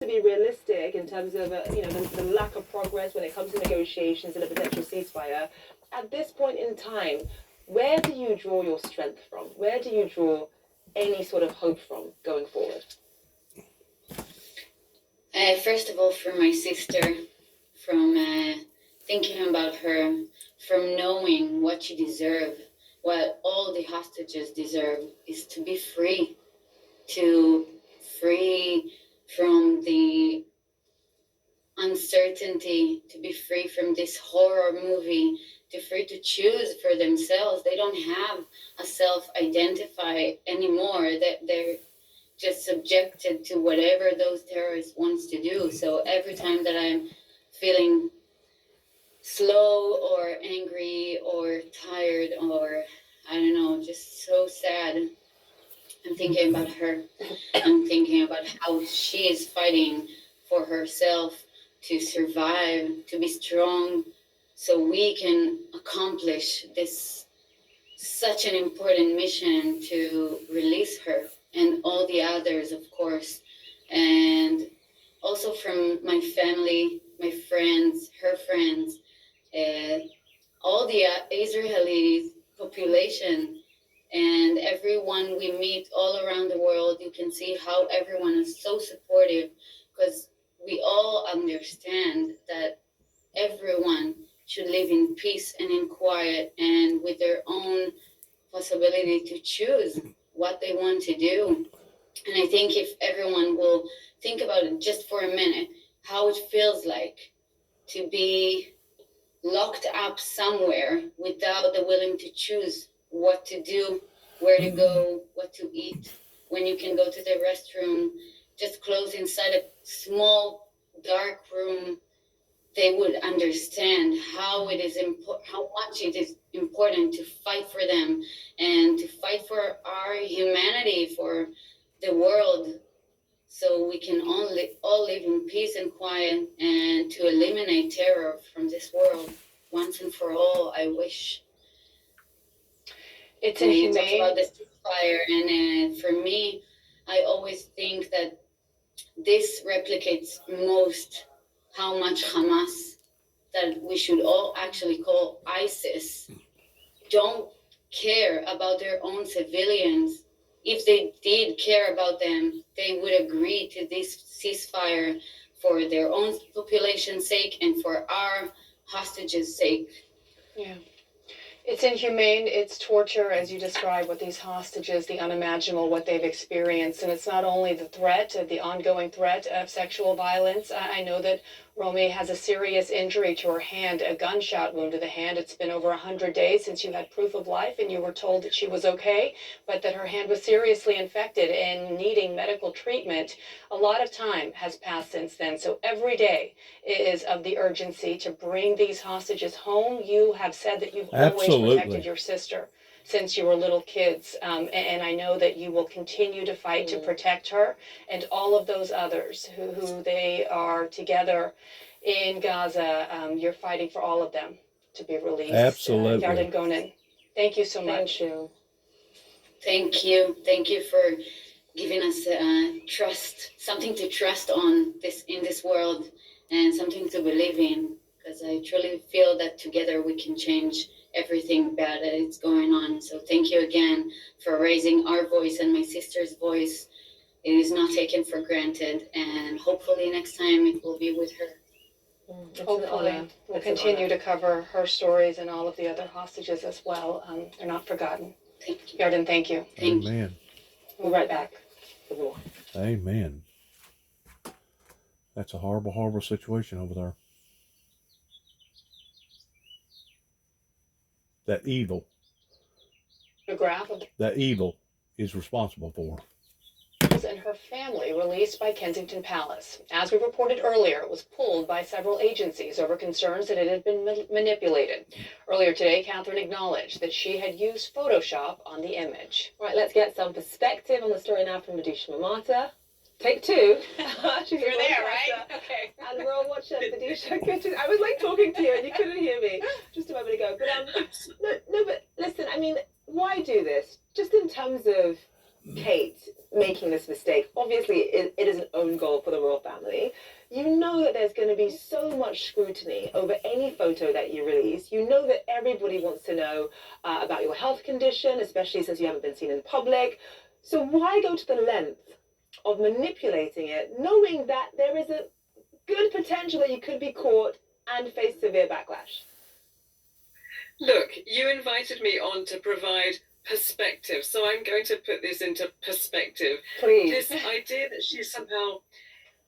to be realistic in terms of the lack of progress when it comes to negotiations and a potential ceasefire. At this point in time, where do you draw your strength from? Where do you draw any sort of hope from going forward? First of all, from my sister, from thinking about her, from knowing what she deserves, what all the hostages deserve is to be free, free from the uncertainty, to be free from this horror movie, to free to choose for themselves. They don't have a self-identify anymore. That they're just subjected to whatever those terrorists wants to do. So every time that I'm feeling slow or angry or tired or I don't know, just so sad, I'm thinking about her. I'm thinking about how she is fighting for herself to survive, to be strong, so we can accomplish this such an important mission to release her and all the others, of course. And also from my family, my friends, her friends, all the Israeli population and everyone we meet all around the world. You can see how everyone is so supportive, because we all understand that everyone should live in peace and in quiet and with their own possibility to choose what they want to do. And I think if everyone will think about it just for a minute, how it feels like to be locked up somewhere without the willing to choose what to do, where to go, what to eat, when you can go to the restroom, just close inside a small dark room, they would understand how it is how much it is important to fight for them and to fight for our humanity, for the world, so we can all live in peace and quiet, and to eliminate terror from this world once and for all. I wish. It's inhumane. You talked about the ceasefire, and for me, I always think that this replicates most how much Hamas, that we should all actually call ISIS, don't care about their own civilians. If they did care about them, they would agree to this ceasefire for their own population's sake and for our hostages' sake. Yeah. It's inhumane, it's torture, as you describe, with these hostages, the unimaginable, what they've experienced. And it's not only the threat, the ongoing threat of sexual violence. I know that Romy has a serious injury to her hand, a gunshot wound to the hand. It's been over 100 days since you had proof of life and you were told that she was okay, but that her hand was seriously infected and needing medical treatment. A lot of time has passed since then. So every day is of the urgency to bring these hostages home. You have said that you've always protected your sister since you were little kids, and I know that you will continue to fight to protect her and all of those others who they are together in Gaza. You're fighting for all of them to be released. Absolutely. Yarden Gonen, thank you so much. Thank you. Thank you for giving us trust, something to trust on in this world, and something to believe in, because I truly feel that together we can change everything bad that is going on. So thank you again for raising our voice and my sister's voice. It is not taken for granted, and hopefully next time it will be with her. Hopefully. We'll continue to cover her stories and all of the other hostages as well. They're not forgotten. Thank you. Yarden, thank you. Amen. We'll be right back. Amen. That's a horrible, horrible situation over there. That evil is responsible for her. And her family released by Kensington Palace. As we reported earlier, it was pulled by several agencies over concerns that it had been manipulated. Earlier today, Catherine acknowledged that she had used Photoshop on the image. Right, let's get some perspective on the story now from Vidisha Mamata. Take two. You're there, right? Okay. And we're all watching Vidisha. I was like talking to you and you couldn't hear me just a moment ago. But but listen, I mean, why do this? Just in terms of Kate making this mistake. Obviously, it is an own goal for the royal family. You know that there's going to be so much scrutiny over any photo that you release. You know that everybody wants to know about your health condition, especially since you haven't been seen in public. So why go to the length of manipulating it, knowing that there is a good potential that you could be caught and face severe backlash? Look, you invited me on to provide perspective, so I'm going to put this into perspective. Please. This idea that she somehow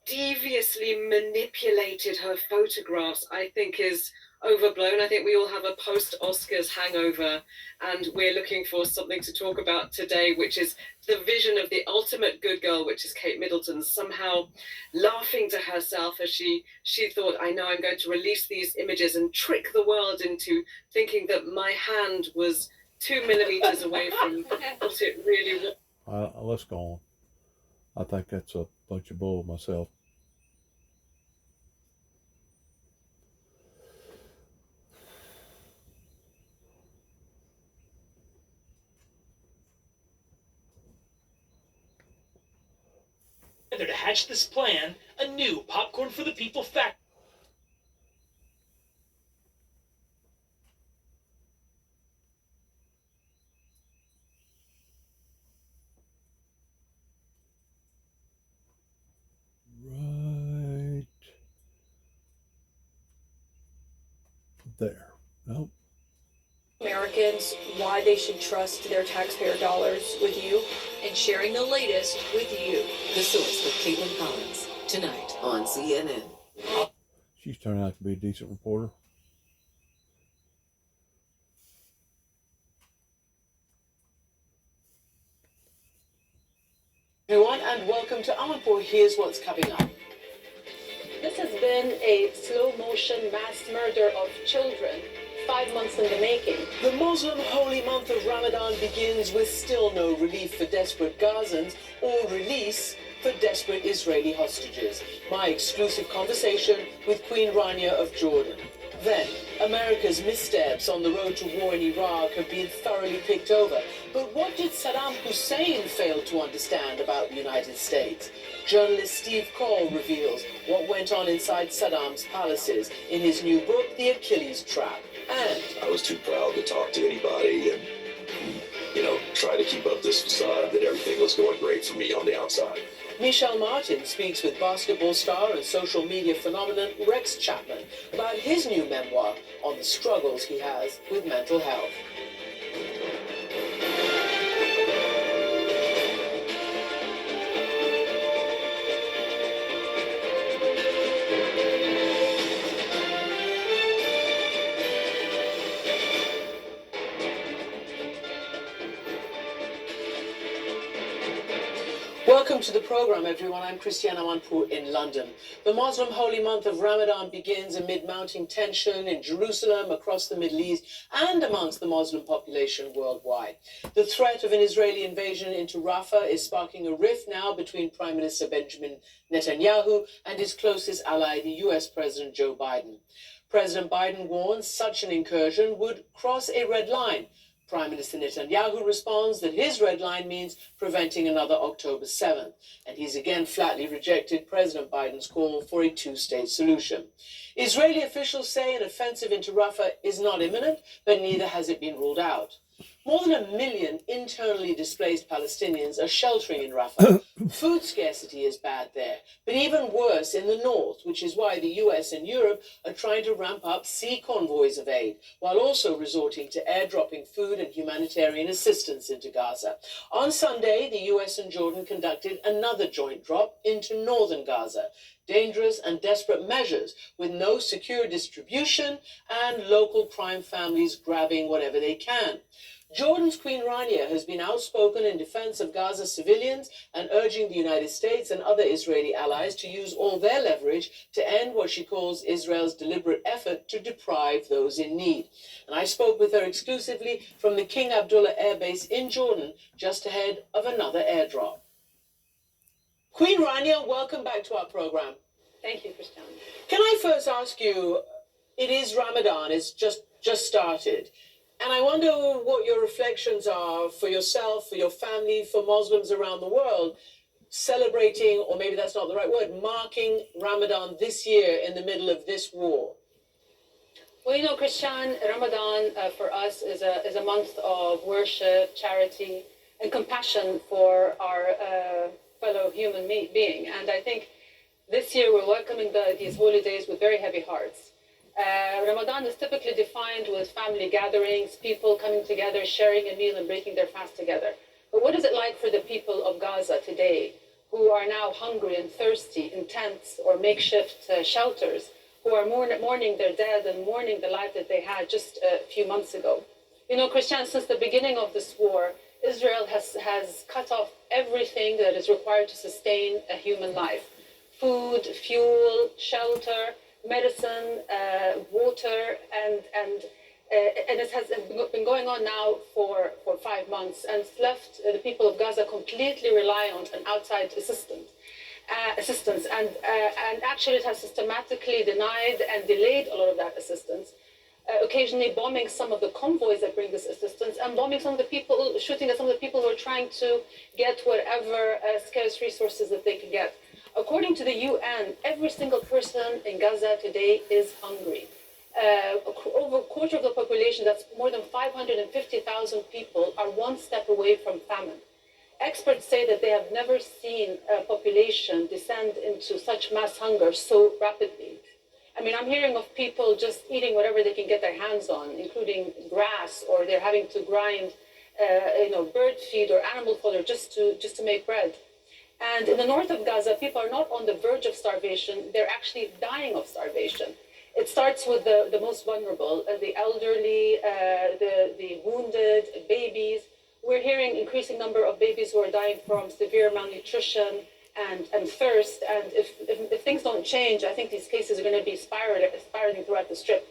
deviously manipulated her photographs, I think, is overblown. I think we all have a post-Oscars hangover, and we're looking for something to talk about today, which is the vision of the ultimate good girl, which is Kate Middleton, somehow laughing to herself as she thought, I know I'm going to release these images and trick the world into thinking that my hand was 2 millimeters away from what it really was. Let's go on. I think that's a bunch of bull myself. To hatch this plan, a new Popcorn for the People fact. Right there. Nope. Americans why they should trust their taxpayer dollars with you and sharing the latest with you. The Source with Caitlin Collins, tonight on CNN. She's turning out to be a decent reporter. Everyone, and welcome to our report. Here's what's coming up. This has been a slow motion mass murder of children, 5 months in the making. The Muslim holy month of Ramadan begins with still no relief for desperate Gazans or release for desperate Israeli hostages. My exclusive conversation with Queen Rania of Jordan. Then, America's missteps on the road to war in Iraq have been thoroughly picked over. But what did Saddam Hussein fail to understand about the United States? Journalist Steve Call reveals what went on inside Saddam's palaces in his new book, The Achilles Trap. And I was too proud to talk to anybody and, try to keep up this facade that everything was going great for me on the outside. Michelle Martin speaks with basketball star and social media phenomenon Rex Chapman about his new memoir on the struggles he has with mental health. Welcome to the program, everyone. I'm Christiana Manpour in London. The Muslim holy month of Ramadan begins amid mounting tension in Jerusalem, across the Middle East, and amongst the Muslim population worldwide. The threat of an Israeli invasion into Rafah is sparking a rift now between Prime Minister Benjamin Netanyahu and his closest ally, the US President Joe Biden. President Biden warns such an incursion would cross a red line. Prime Minister Netanyahu responds that his red line means preventing another October 7th, and he's again flatly rejected President Biden's call for a two-state solution. Israeli officials say an offensive into Rafah is not imminent, but neither has it been ruled out. More than 1 million internally displaced Palestinians are sheltering in Rafah. Food scarcity is bad there, but even worse in the north, which is why the US and Europe are trying to ramp up sea convoys of aid, while also resorting to airdropping food and humanitarian assistance into Gaza. On Sunday, the US and Jordan conducted another joint drop into northern Gaza. Dangerous and desperate measures with no secure distribution and local crime families grabbing whatever they can. Jordan's Queen Rania has been outspoken in defense of Gaza civilians and urging the United States and other Israeli allies to use all their leverage to end what she calls Israel's deliberate effort to deprive those in need. And I spoke with her exclusively from the King Abdullah Air Base in Jordan, just ahead of another airdrop. Queen Rania, welcome back to our program. Thank you, Christian. Can I first ask you, it is Ramadan, it's just started. And I wonder what your reflections are for yourself, for your family, for Muslims around the world. celebrating, or maybe that's not the right word, marking Ramadan this year in the middle of this war? Well, you know, Christian, Ramadan for us is a month of worship, charity, and compassion for our fellow human being. And I think this year we're welcoming these holy days with very heavy hearts. Ramadan is typically defined with family gatherings, people coming together, sharing a meal and breaking their fast together. But what is it like for the people of Gaza today, who are now hungry and thirsty in tents or makeshift shelters, who are mourning their dead and mourning the life that they had just a few months ago? You know, Christian, since the beginning of this war, Israel has cut off everything that is required to sustain a human life. Food, fuel, shelter, medicine, water, and it has been going on now for 5 months, and it's left the people of Gaza completely reliant on outside assistance, and actually it has systematically denied and delayed a lot of that assistance, occasionally bombing some of the convoys that bring this assistance, and bombing some of the people, shooting at some of the people who are trying to get whatever scarce resources that they can get. According to the UN, every single person in Gaza today is hungry. Over a quarter of the population, that's more than 550,000 people, are one step away from famine. Experts say that they have never seen a population descend into such mass hunger so rapidly. I mean, I'm hearing of people just eating whatever they can get their hands on, including grass, or they're having to grind, bird feed or animal fodder just to make bread. And in the north of Gaza, people are not on the verge of starvation, they're actually dying of starvation. It starts with the most vulnerable, the elderly, the wounded, babies. We're hearing increasing number of babies who are dying from severe malnutrition and thirst. And if things don't change, I think these cases are going to be spiraling throughout the Strip.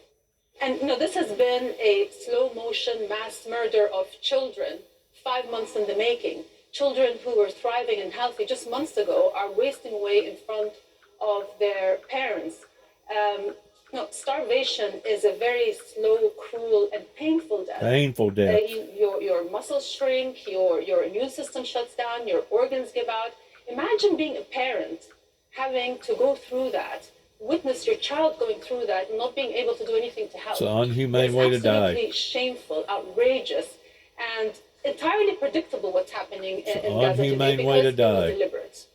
And this has been a slow motion mass murder of children, 5 months in the making. Children who were thriving and healthy just months ago are wasting away in front of their parents. Starvation is a very slow, cruel, and painful death. Painful death. Your muscles shrink, your immune system shuts down, your organs give out. Imagine being a parent, having to go through that, witness your child going through that, and not being able to do anything to help. It's an inhumane way to die. It's absolutely shameful, outrageous, and entirely predictable what's happening in Gaza today, because it was deliberate.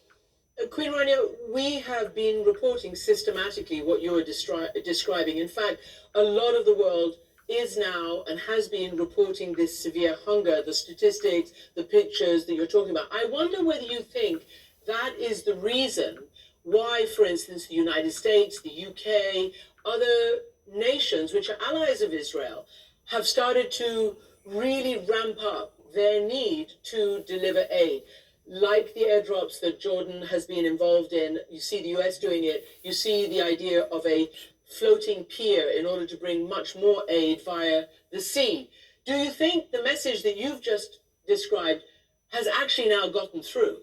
Queen Rania, we have been reporting systematically what you're describing. In fact, a lot of the world is now and has been reporting this severe hunger, the statistics, the pictures that you're talking about. I wonder whether you think that is the reason why, for instance, the United States, the UK, other nations which are allies of Israel have started to really ramp up their need to deliver aid. Like the airdrops that Jordan has been involved in, you see the US doing it, you see the idea of a floating pier in order to bring much more aid via the sea. Do you think the message that you've just described has actually now gotten through?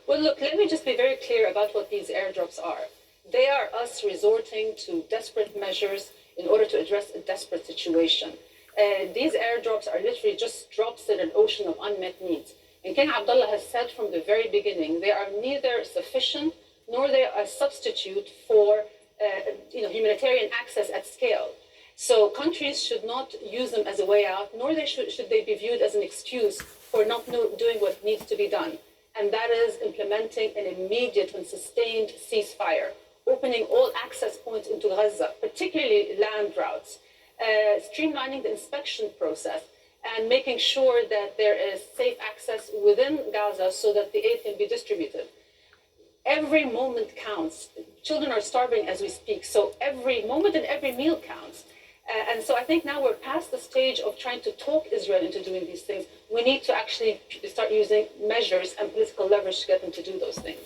Well, look, let me just be very clear about what these airdrops are. They are us resorting to desperate measures in order to address a desperate situation. These airdrops are literally just drops in an ocean of unmet needs. And King Abdullah has said from the very beginning, they are neither sufficient nor they are a substitute for humanitarian access at scale. So countries should not use them as a way out, nor should they be viewed as an excuse for not doing what needs to be done. And that is implementing an immediate and sustained ceasefire, opening all access points into Gaza, particularly land routes, streamlining the inspection process, and making sure that there is safe access within Gaza so that the aid can be distributed. Every moment counts. Children are starving as we speak, so every moment and every meal counts. And so I think now we're past the stage of trying to talk Israel into doing these things. We need to actually start using measures and political leverage to get them to do those things.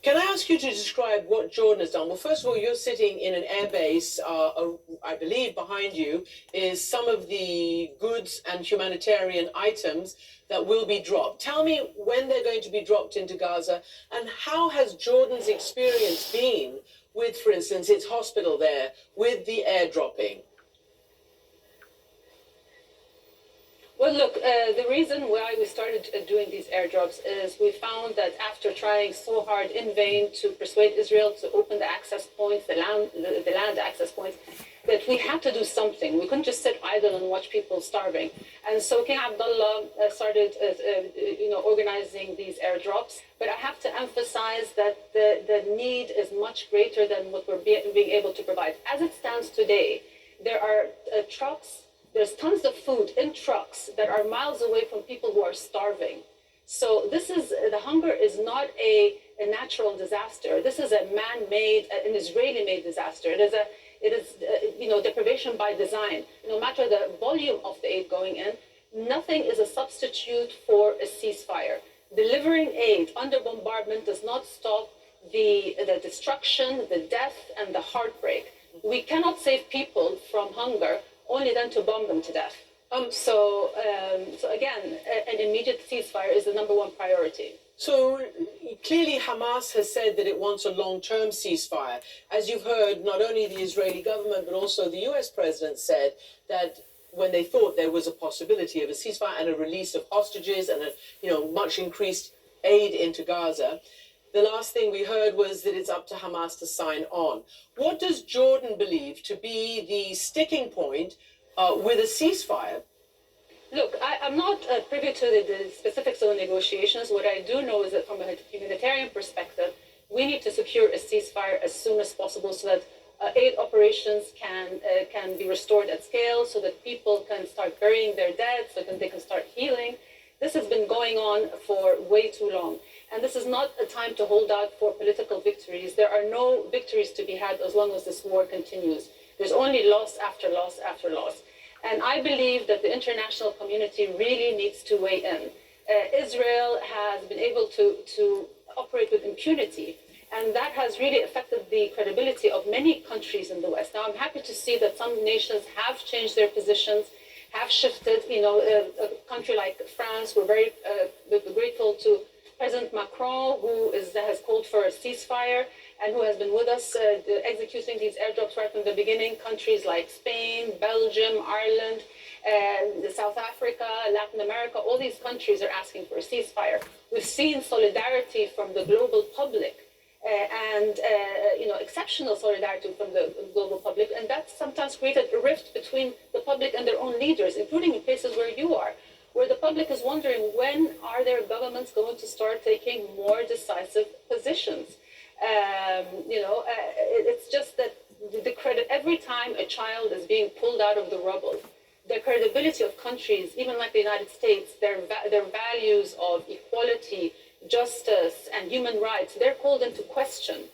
Can I ask you to describe what Jordan has done? Well, first of all, you're sitting in an air base. I believe behind you is some of the goods and humanitarian items that will be dropped. Tell me when they're going to be dropped into Gaza, and how has Jordan's experience been with, for instance, its hospital there, with the airdropping? Well, look, the reason why we started doing these airdrops is we found that after trying so hard in vain to persuade Israel to open the access points, the land access points, that we had to do something. We couldn't just sit idle and watch people starving. And so King Abdullah started, organizing these airdrops. But I have to emphasize that the need is much greater than what we're being able to provide. As it stands today, there are trucks. There's tons of food in trucks that are miles away from people who are starving. So the hunger is not a natural disaster. This is a man-made, an Israeli-made disaster. It is deprivation by design. No matter the volume of the aid going in, nothing is a substitute for a ceasefire. Delivering aid under bombardment does not stop the destruction, the death, and the heartbreak. We cannot save people from hunger only then to bomb them to death. So again, an immediate ceasefire is the number one priority. So clearly Hamas has said that it wants a long-term ceasefire. As you've heard, not only the Israeli government, but also the US president said that when they thought there was a possibility of a ceasefire and a release of hostages and a much increased aid into Gaza, the last thing we heard was that it's up to Hamas to sign on. What does Jordan believe to be the sticking point with a ceasefire? Look, I'm not privy to the specifics of the negotiations. What I do know is that from a humanitarian perspective, we need to secure a ceasefire as soon as possible so that aid operations can be restored at scale, so that people can start burying their dead, so that they can start healing. This has been going on for way too long. And this is not a time to hold out for political victories. There are no victories to be had as long as this war continues. There's only loss after loss after loss. And I believe that the international community really needs to weigh in. Israel has been able to operate with impunity, and that has really affected the credibility of many countries in the West. Now, I'm happy to see that some nations have changed their positions, have shifted. A country like France, we're very grateful to President Macron, who has called for a ceasefire and who has been with us executing these airdrops right from the beginning. Countries like Spain, Belgium, Ireland, South Africa, Latin America, all these countries are asking for a ceasefire. We've seen solidarity from the global public and exceptional solidarity from the global public, and that's sometimes created a rift between the public and their own leaders, including in places where you are, where the public is wondering, when are their governments going to start taking more decisive positions? It's just that the credit, every time a child is being pulled out of the rubble, the credibility of countries, even like the United States, their values of equality, justice, and human rights, they're called into question.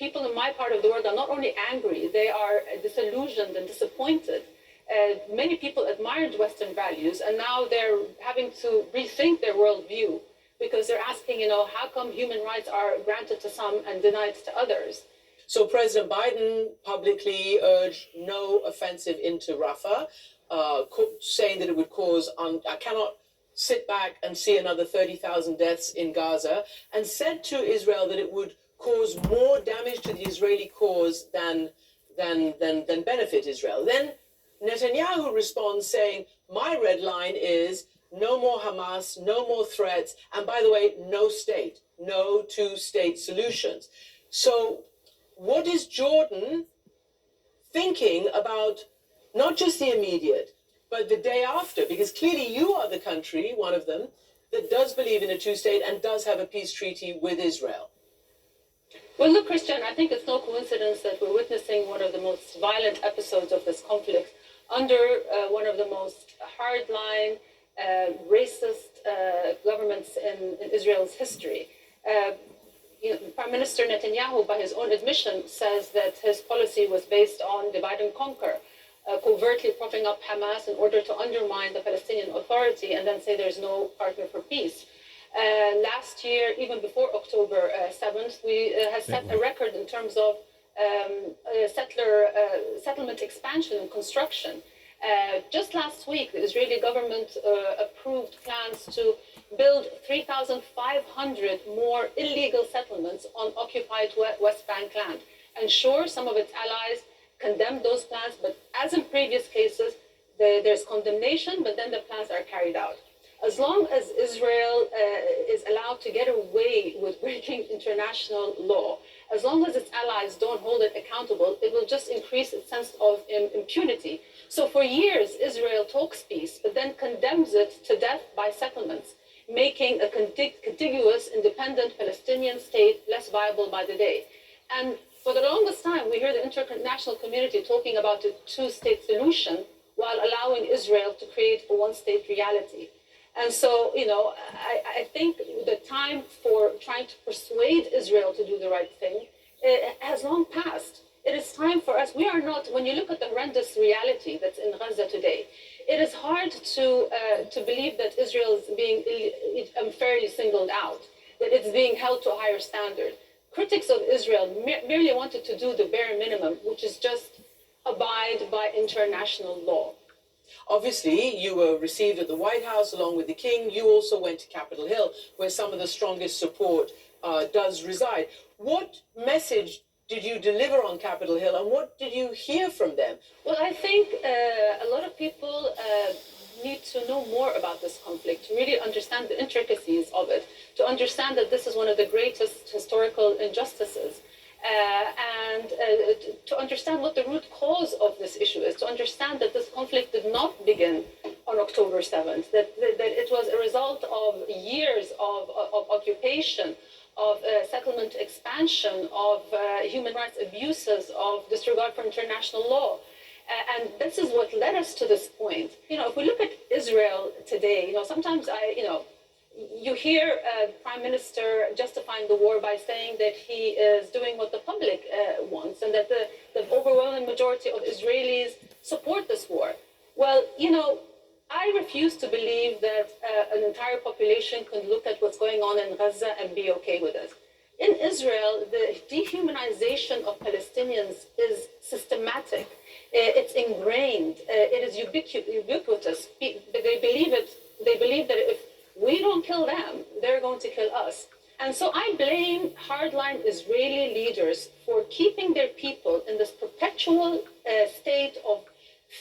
People in my part of the world are not only angry, they are disillusioned and disappointed. Many people admired Western values, and now they're having to rethink their worldview because they're asking, how come human rights are granted to some and denied to others? So President Biden publicly urged no offensive into Rafah, saying that it would cause, I cannot sit back and see another 30,000 deaths in Gaza, and said to Israel that it would cause more damage to the Israeli cause than benefit Israel. Then Netanyahu responds saying, my red line is no more Hamas, no more threats, and by the way, no state, no two-state solutions. So what is Jordan thinking about not just the immediate, but the day after? Because clearly you are the country, one of them, that does believe in a two-state and does have a peace treaty with Israel. Well, look, Christian, I think it's no coincidence that we're witnessing one of the most violent episodes of this conflict under one of the most hardline, racist governments in Israel's history. Prime Minister Netanyahu, by his own admission, says that his policy was based on divide and conquer, covertly propping up Hamas in order to undermine the Palestinian Authority and then say there's no partner for peace. Last year, even before October 7th, we have set a record in terms of settlement expansion and construction. Just last week, the Israeli government approved plans to build 3,500 more illegal settlements on occupied West Bank land. And sure, some of its allies condemned those plans, but as in previous cases, there's condemnation, but then the plans are carried out. As long as Israel is allowed to get away with breaking international law, as long as its allies don't hold it accountable, it will just increase its sense of impunity. So for years, Israel talks peace, but then condemns it to death by settlements, making a contiguous, independent Palestinian state less viable by the day. And for the longest time, we hear the international community talking about a two-state solution while allowing Israel to create a one-state reality. And so, I think the time for trying to persuade Israel to do the right thing has long passed. It is time for us. We are not, when you look at the horrendous reality that's in Gaza today, it is hard to believe that Israel is being unfairly singled out, that it's being held to a higher standard. Critics of Israel merely wanted to do the bare minimum, which is just abide by international law. Obviously, you were received at the White House along with the King. You also went to Capitol Hill, where some of the strongest support does reside. What message did you deliver on Capitol Hill, and what did you hear from them? Well, I think a lot of people need to know more about this conflict, to really understand the intricacies of it, to understand that this is one of the greatest historical injustices. And to understand what the root cause of this issue is, to understand that this conflict did not begin on October 7th, that it was a result of years of occupation, of settlement expansion, of human rights abuses, of disregard for international law. And this is what led us to this point. If we look at Israel today, sometimes you hear Prime Minister justifying the war by saying that he is doing what the public wants and that the overwhelming majority of Israelis support this war. Well, I refuse to believe that an entire population can look at what's going on in Gaza and be okay with it. In Israel, the dehumanization of Palestinians is systematic. It's ingrained. It is ubiquitous. They believe it. They believe that if we don't kill them, they're going to kill us. And so I blame hardline Israeli leaders for keeping their people in this perpetual state of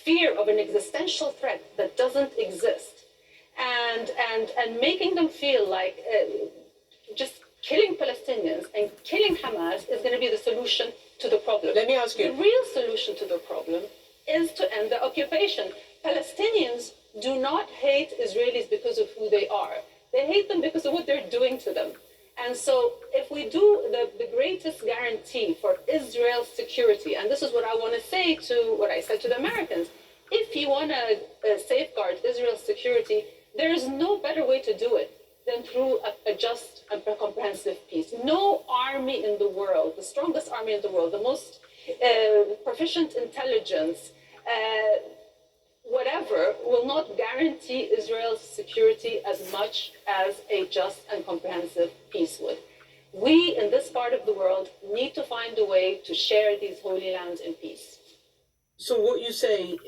fear of an existential threat that doesn't exist, and making them feel like just killing Palestinians and killing Hamas is going to be the solution to the problem. Let me ask you. The real solution to the problem is to end the occupation. Palestinians do not hate Israelis because of who they are. They hate them because of what they're doing to them. And so if we do the greatest guarantee for Israel's security, and this is what I want to say to what I said to the Americans, if you want to safeguard Israel's security, there is no better way to do it than through a just and comprehensive peace. No army in the world, the strongest army in the world, the most proficient intelligence, whatever, will not guarantee Israel's security as much as a just and comprehensive peace would. We, in this part of the world, need to find a way to share these holy lands in peace. So what you say,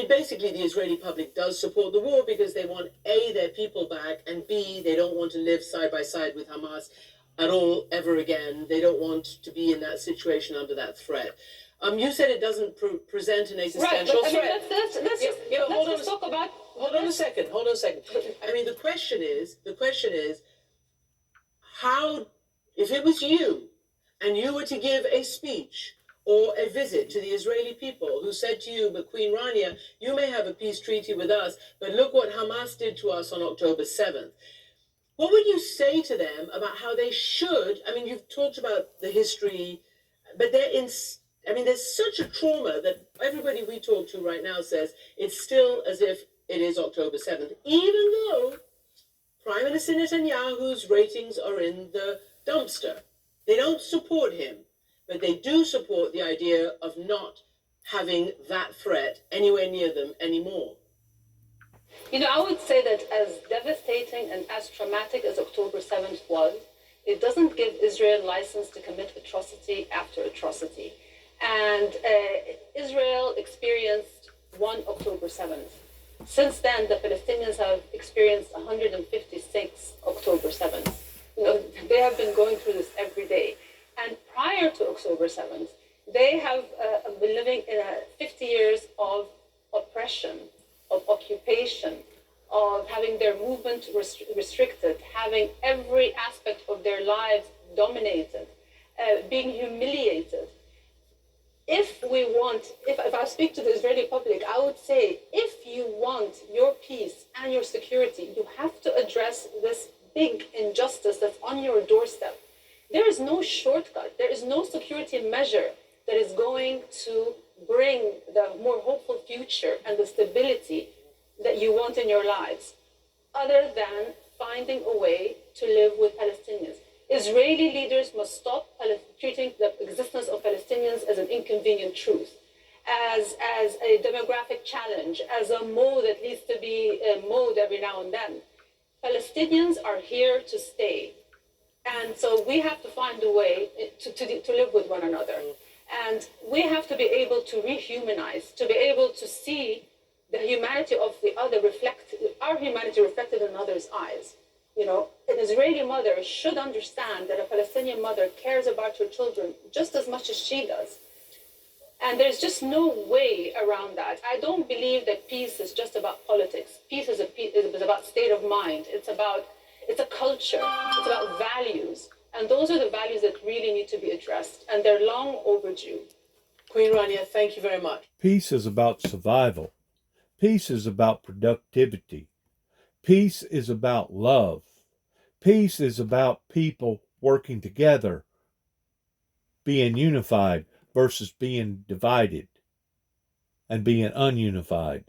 basically the Israeli public does support the war because they want, A, their people back, and B, they don't want to live side by side with Hamas at all, ever again. They don't want to be in that situation under that threat. You said it doesn't present an existential threat. Let's just talk about. Hold on a second. The question is, how, if it was you, and you were to give a speech or a visit to the Israeli people who said to you, but Queen Rania, you may have a peace treaty with us, but look what Hamas did to us on October 7th. What would you say to them about how they should? You've talked about the history, but there's such a trauma that everybody we talk to right now says it's still as if it is October 7th, even though Prime Minister Netanyahu's ratings are in the dumpster. They don't support him, but they do support the idea of not having that threat anywhere near them anymore. I would say that as devastating and as traumatic as October 7th was, it doesn't give Israel license to commit atrocity after atrocity. And Israel experienced one October 7th. Since then, the Palestinians have experienced 156 October 7th. They have been going through this every day. And prior to October 7th, they have been living in 50 years of oppression, of occupation, of having their movement restricted, having every aspect of their lives dominated, being humiliated. If I speak to the Israeli public, I would say, if you want your peace and your security, you have to address this big injustice that's on your doorstep. There is no shortcut. There is no security measure that is going to bring the more hopeful future and the stability that you want in your lives, other than finding a way to live with Palestinians. Israeli leaders must stop treating the existence of Palestinians as an inconvenient truth, as a demographic challenge, as a mode that needs to be mowed every now and then. Palestinians are here to stay. And so we have to find a way to live with one another. And we have to be able to rehumanize, to be able to see the humanity of the other our humanity reflected in others' eyes. You know, an Israeli mother should understand that a Palestinian mother cares about her children just as much as she does. And there's just no way around that. I don't believe that peace is just about politics. Peace is about state of mind. It's a culture. It's about values. And those are the values that really need to be addressed. And they're long overdue. Queen Rania, thank you very much. Peace is about survival. Peace is about productivity. Peace is about love. Peace is about people working together, being unified versus being divided and being ununified.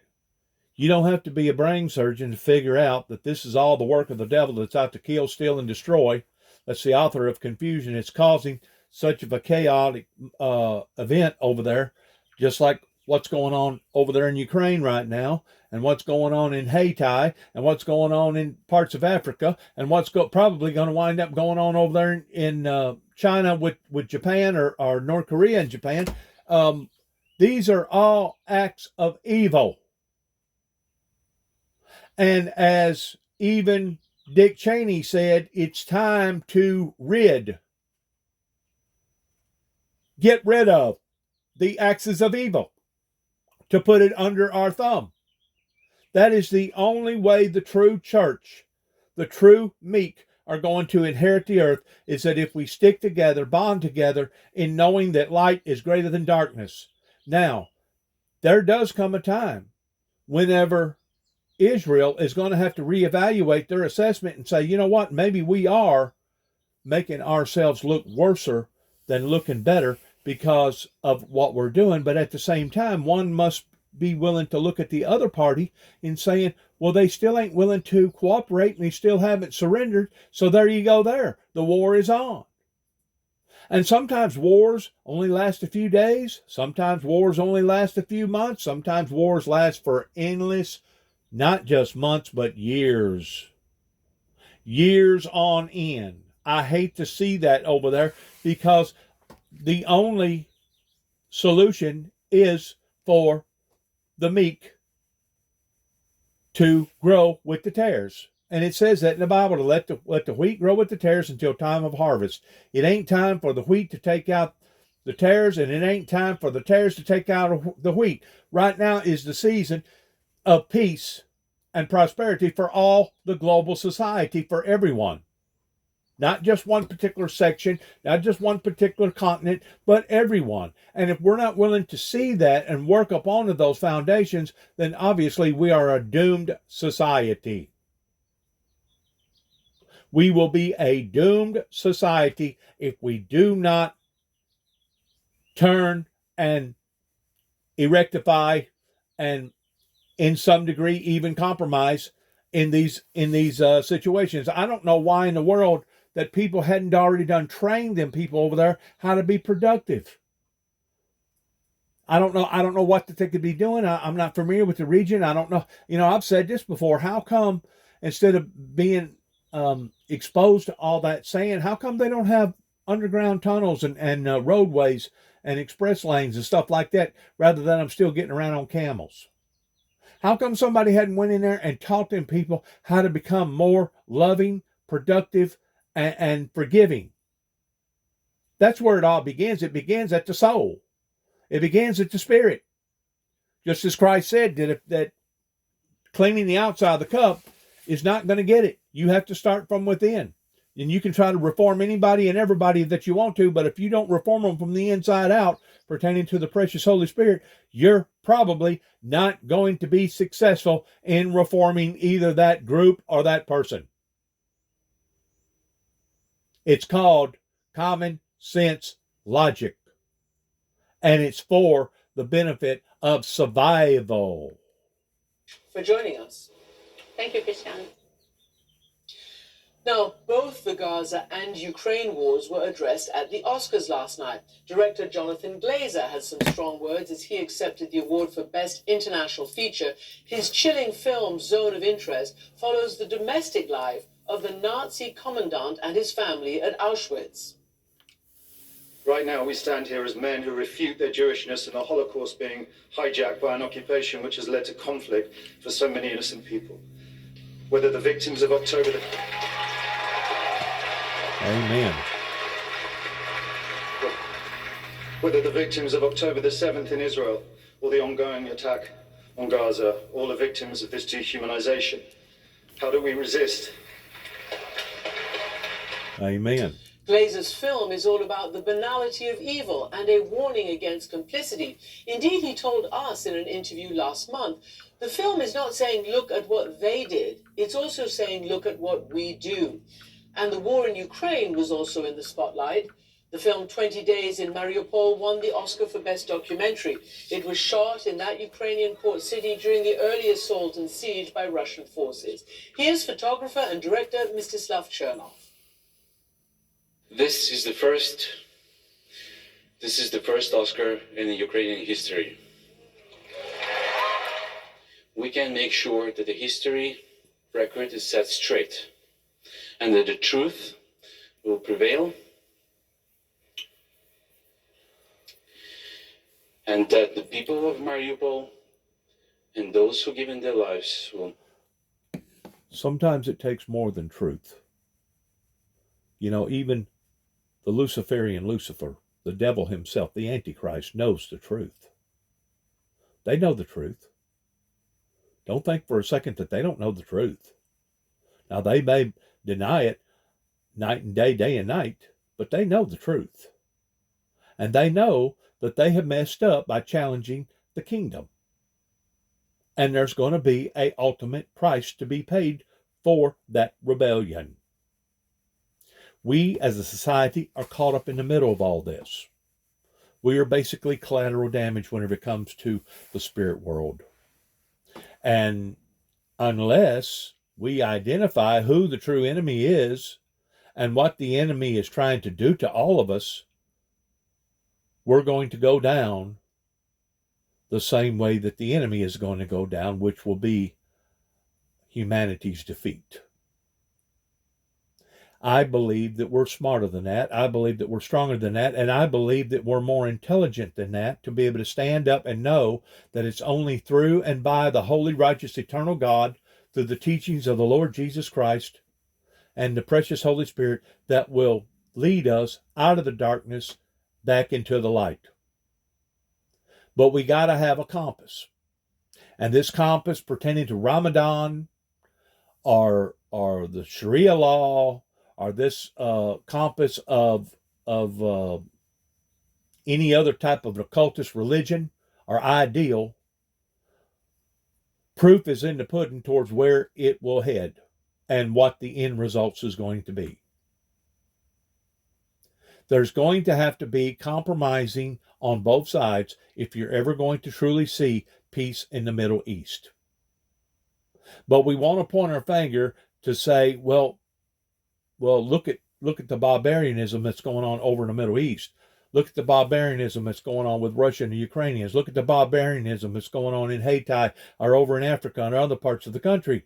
You don't have to be a brain surgeon to figure out that this is all the work of the devil that's out to kill, steal, and destroy. That's the author of confusion. It's causing such of a chaotic event over there, just like what's going on over there in Ukraine right now, and what's going on in Haiti, and what's going on in parts of Africa, and what's probably going to wind up going on over there in China with Japan or North Korea and Japan. These are all acts of evil. And as even Dick Cheney said, it's time to get rid of the axis of evil, to put it under our thumb. That is the only way the true church, the true meek, are going to inherit the earth, is that if we stick together, bond together in knowing that light is greater than darkness. Now, there does come a time whenever Israel is going to have to reevaluate their assessment and say, you know what, maybe we are making ourselves look worser than looking better because of what we're doing. But at the same time, one must be willing to look at the other party in saying, well, they still ain't willing to cooperate and they still haven't surrendered. So there you go there. The war is on. And sometimes wars only last a few days. Sometimes wars only last a few months. Sometimes wars last for endless, not just months, but years. Years on end. I hate to see that over there because the only solution is for the meek to grow with the tares. And it says that in the Bible, to let the wheat grow with the tares until time of harvest. It ain't time for the wheat to take out the tares, and it ain't time for the tares to take out the wheat. Right now is the season of peace and prosperity for all the global society, for everyone. Not just one particular section, not just one particular continent, but everyone. And if we're not willing to see that and work up onto those foundations, then obviously we are a doomed society. We will be a doomed society if we do not turn and rectify and in some degree even compromise in these situations. I don't know why in the world that people hadn't already trained them people over there how to be productive. I don't know what that they could be doing. I'm not familiar with the region. I don't know. You know, I've said this before. How come instead of being exposed to all that sand, how come they don't have underground tunnels and roadways and express lanes and stuff like that, rather than them still getting around on camels? How come somebody hadn't went in there and taught them people how to become more loving, productive, and forgiving? That's where it all begins. It begins at the soul. It begins at the spirit. Just as Christ said that cleaning the outside of the cup is not going to get it. You have to start from within. And you can try to reform anybody and everybody that you want to, but if you don't reform them from the inside out, pertaining to the precious Holy Spirit, you're probably not going to be successful in reforming either that group or that person. It's called common sense logic, and it's for the benefit of survival. For joining us. Thank you, Christian. Now, both the Gaza and Ukraine wars were addressed at the Oscars last night. Director Jonathan Glazer had some strong words as he accepted the award for Best International Feature. His chilling film, Zone of Interest, follows the domestic life of the Nazi commandant and his family at Auschwitz. Right now, we stand here as men who refute their Jewishness and the Holocaust being hijacked by an occupation which has led to conflict for so many innocent people. Whether the victims of October the... Amen. Whether the victims of October the 7th in Israel or the ongoing attack on Gaza, all are victims of this dehumanization. How do we resist? Amen. Glazer's film is all about the banality of evil and a warning against complicity. Indeed, he told us in an interview last month, the film is not saying, look at what they did. It's also saying, look at what we do. And the war in Ukraine was also in the spotlight. The film 20 Days in Mariupol won the Oscar for Best Documentary. It was shot in that Ukrainian port city during the early assault and siege by Russian forces. Here's photographer and director Mstislav Chernov. This is the first Oscar in the Ukrainian history. We can make sure that the history record is set straight and that the truth will prevail and that the people of Mariupol and those who give in their lives will... Sometimes it takes more than truth. You know, even the Luciferian Lucifer, the devil himself, the Antichrist, knows the truth. They know the truth. Don't think for a second that they don't know the truth. Now, they may deny it night and day, day and night, but they know the truth. And they know that they have messed up by challenging the kingdom. And there's going to be an ultimate price to be paid for that rebellion. We as a society are caught up in the middle of all this. We are basically collateral damage whenever it comes to the spirit world. And unless we identify who the true enemy is and what the enemy is trying to do to all of us, we're going to go down the same way that the enemy is going to go down, which will be humanity's defeat. I believe that we're smarter than that. I believe that we're stronger than that. And I believe that we're more intelligent than that to be able to stand up and know that it's only through and by the holy, righteous, eternal God, through the teachings of the Lord Jesus Christ and the precious Holy Spirit, that will lead us out of the darkness back into the light. But we got to have a compass. And this compass pertaining to Ramadan or the Sharia law, or this compass of any other type of occultist religion or ideal, proof is in the pudding towards where it will head and what the end results is going to be. There's going to have to be compromising on both sides if you're ever going to truly see peace in the Middle East. But we want to point our finger to say, well, look at the barbarianism that's going on over in the Middle East. Look at the barbarianism that's going on with Russia and the Ukrainians. Look at the barbarianism that's going on in Haiti or over in Africa and other parts of the country.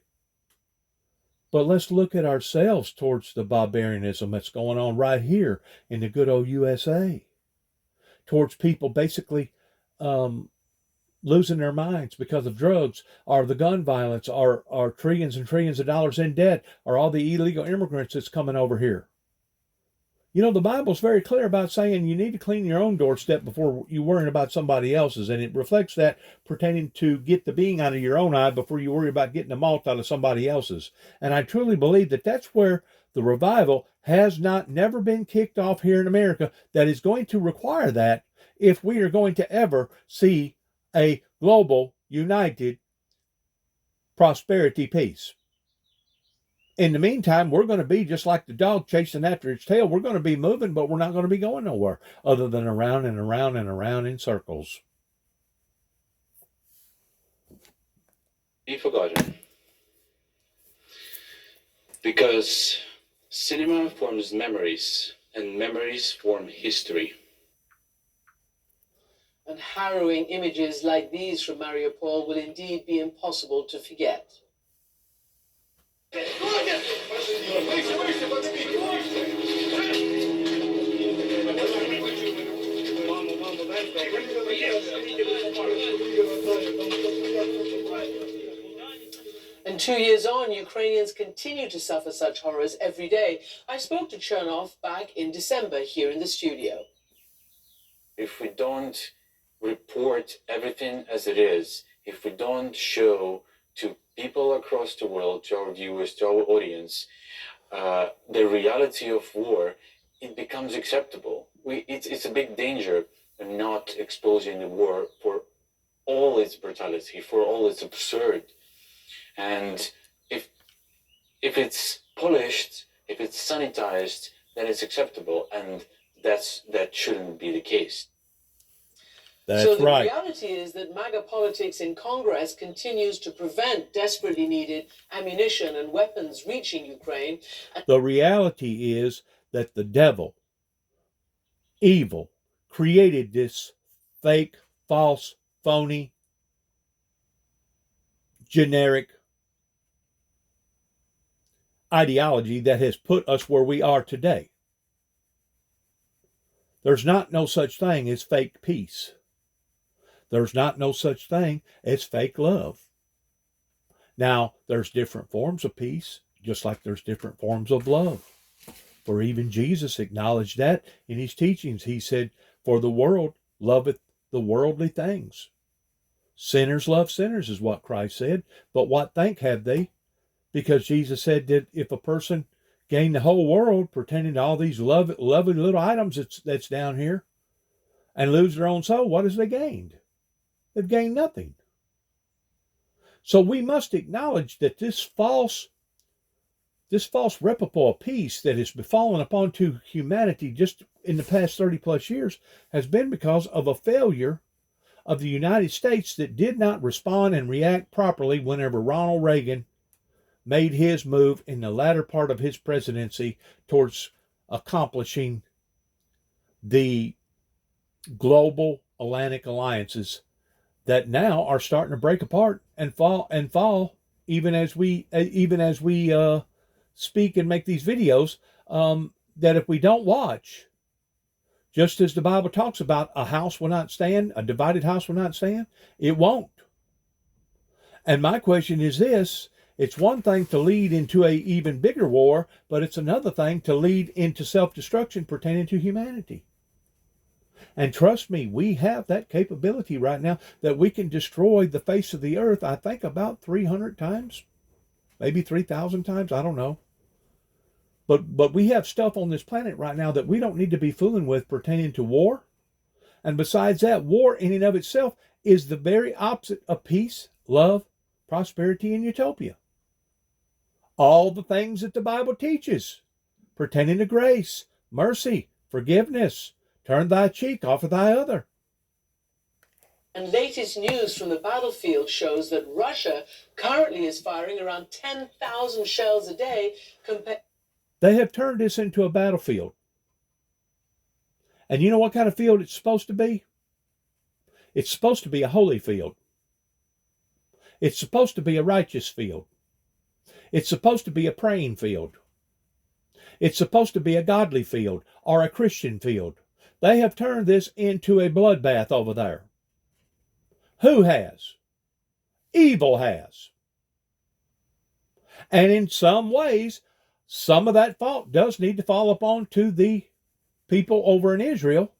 But let's look at ourselves towards the barbarianism that's going on right here in the good old USA. Towards people basically losing their minds because of drugs, or the gun violence, or trillions and trillions of dollars in debt, or all the illegal immigrants that's coming over here. You know, the Bible's very clear about saying you need to clean your own doorstep before you worry about somebody else's, and it reflects that pertaining to get the beam out of your own eye before you worry about getting the moth out of somebody else's. And I truly believe that that's where the revival has never been kicked off here in America, that is going to require that if we are going to ever see a global, united prosperity peace. In the meantime, we're going to be just like the dog chasing after its tail. We're going to be moving, but we're not going to be going nowhere other than around and around and around in circles. Be forgotten. Because cinema forms memories, and memories form history. And harrowing images like these from Mariupol will indeed be impossible to forget. And 2 years on, Ukrainians continue to suffer such horrors every day. I spoke to Chernov back in December here in the studio. If we don't report everything as it is, if we don't show to people across the world, to our viewers, to our audience, the reality of war, it becomes acceptable. It's a big danger in not exposing the war for all its brutality, for all its absurd. And if it's polished, if it's sanitized, then it's acceptable, and that shouldn't be the case. So the reality is that MAGA politics in Congress continues to prevent desperately needed ammunition and weapons reaching Ukraine. The reality is that the devil, evil, created this fake, false, phony, generic ideology that has put us where we are today. There's not no such thing as fake peace. There's not no such thing as fake love. Now, there's different forms of peace, just like there's different forms of love. For even Jesus acknowledged that in his teachings. He said, "For the world loveth the worldly things. Sinners love sinners," is what Christ said. But what thank have they? Because Jesus said that if a person gained the whole world, pretending to all these lovely little items that's down here, and lose their own soul, what has they gained? They've gained nothing. So we must acknowledge that this false repertoire of peace that has befallen upon to humanity just in the past 30 plus years has been because of a failure of the United States that did not respond and react properly whenever Ronald Reagan made his move in the latter part of his presidency towards accomplishing the global Atlantic alliances that now are starting to break apart and fall even as we speak and make these videos, that if we don't watch, just as the Bible talks about, a house will not stand, a divided house will not stand, it won't. And my question is this: it's one thing to lead into a even bigger war, but it's another thing to lead into self-destruction pertaining to humanity. And trust me, we have that capability right now that we can destroy the face of the earth, I think about 300 times, maybe 3,000 times, I don't know. But we have stuff on this planet right now that we don't need to be fooling with pertaining to war. And besides that, war in and of itself is the very opposite of peace, love, prosperity, and utopia. All the things that the Bible teaches pertaining to grace, mercy, forgiveness, turn thy cheek, offer thy other. And latest news from the battlefield shows that Russia currently is firing around 10,000 shells a day They have turned this into a battlefield. And you know what kind of field it's supposed to be? It's supposed to be a holy field. It's supposed to be a righteous field. It's supposed to be a praying field. It's supposed to be a godly field or a Christian field. They have turned this into a bloodbath over there. Who has? Evil has. And in some ways, some of that fault does need to fall upon to the people over in Israel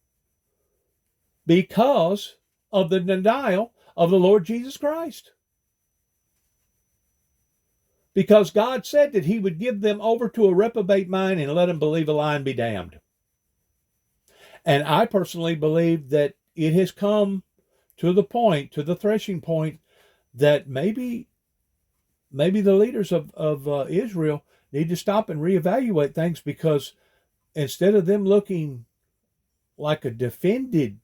because of the denial of the Lord Jesus Christ. Because God said that he would give them over to a reprobate mind and let them believe a lie and be damned. And I personally believe that it has come to the point, to the threshing point, that maybe the leaders of Israel need to stop and reevaluate things, because instead of them looking like a defended,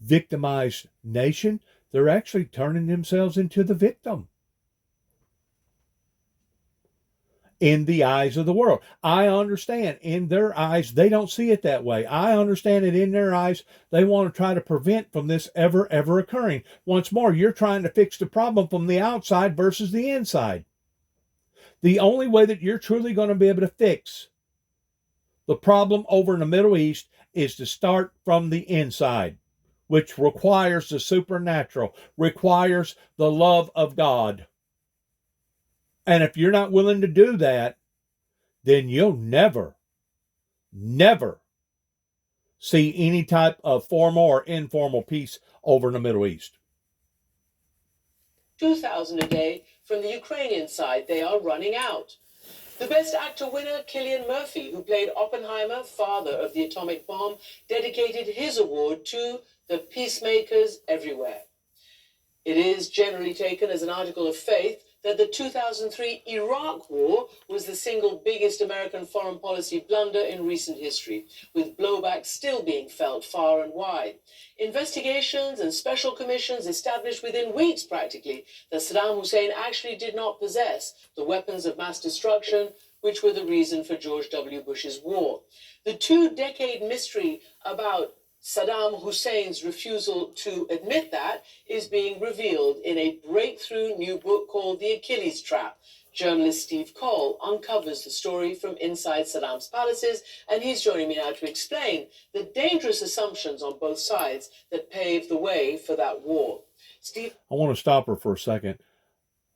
victimized nation, they're actually turning themselves into the victim in the eyes of the world. I understand in their eyes, they don't see it that way. I understand it in their eyes, they want to try to prevent from this ever occurring. Once more, you're trying to fix the problem from the outside versus the inside. The only way that you're truly going to be able to fix the problem over in the Middle East is to start from the inside, which requires the supernatural, requires the love of God. And if you're not willing to do that, then you'll never see any type of formal or informal peace over in the Middle East. 2,000 a day from the Ukrainian side. They are running out. The Best Actor winner, Cillian Murphy, who played Oppenheimer, father of the atomic bomb, dedicated his award to the peacemakers everywhere. It is generally taken as an article of faith that the 2003 Iraq War was the single biggest American foreign policy blunder in recent history, with blowback still being felt far and wide. Investigations and special commissions established within weeks, practically, that Saddam Hussein actually did not possess the weapons of mass destruction which were the reason for George W. Bush's war. The two-decade mystery about Saddam Hussein's refusal to admit that is being revealed in a breakthrough new book called The Achilles Trap. Journalist Steve Cole uncovers the story from inside Saddam's palaces, and he's joining me now to explain the dangerous assumptions on both sides that paved the way for that war. Steve? I want to stop her for a second.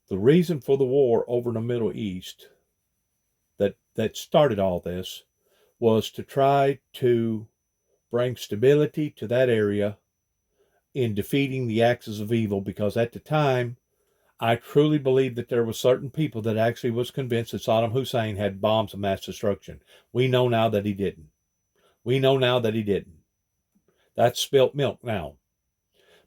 The reason for the war over in the Middle East that started all this was to try to bring stability to that area in defeating the axis of evil, because at the time, I truly believe that there were certain people that actually was convinced that Saddam Hussein had bombs of mass destruction. We know now that he didn't. That's spilt milk now.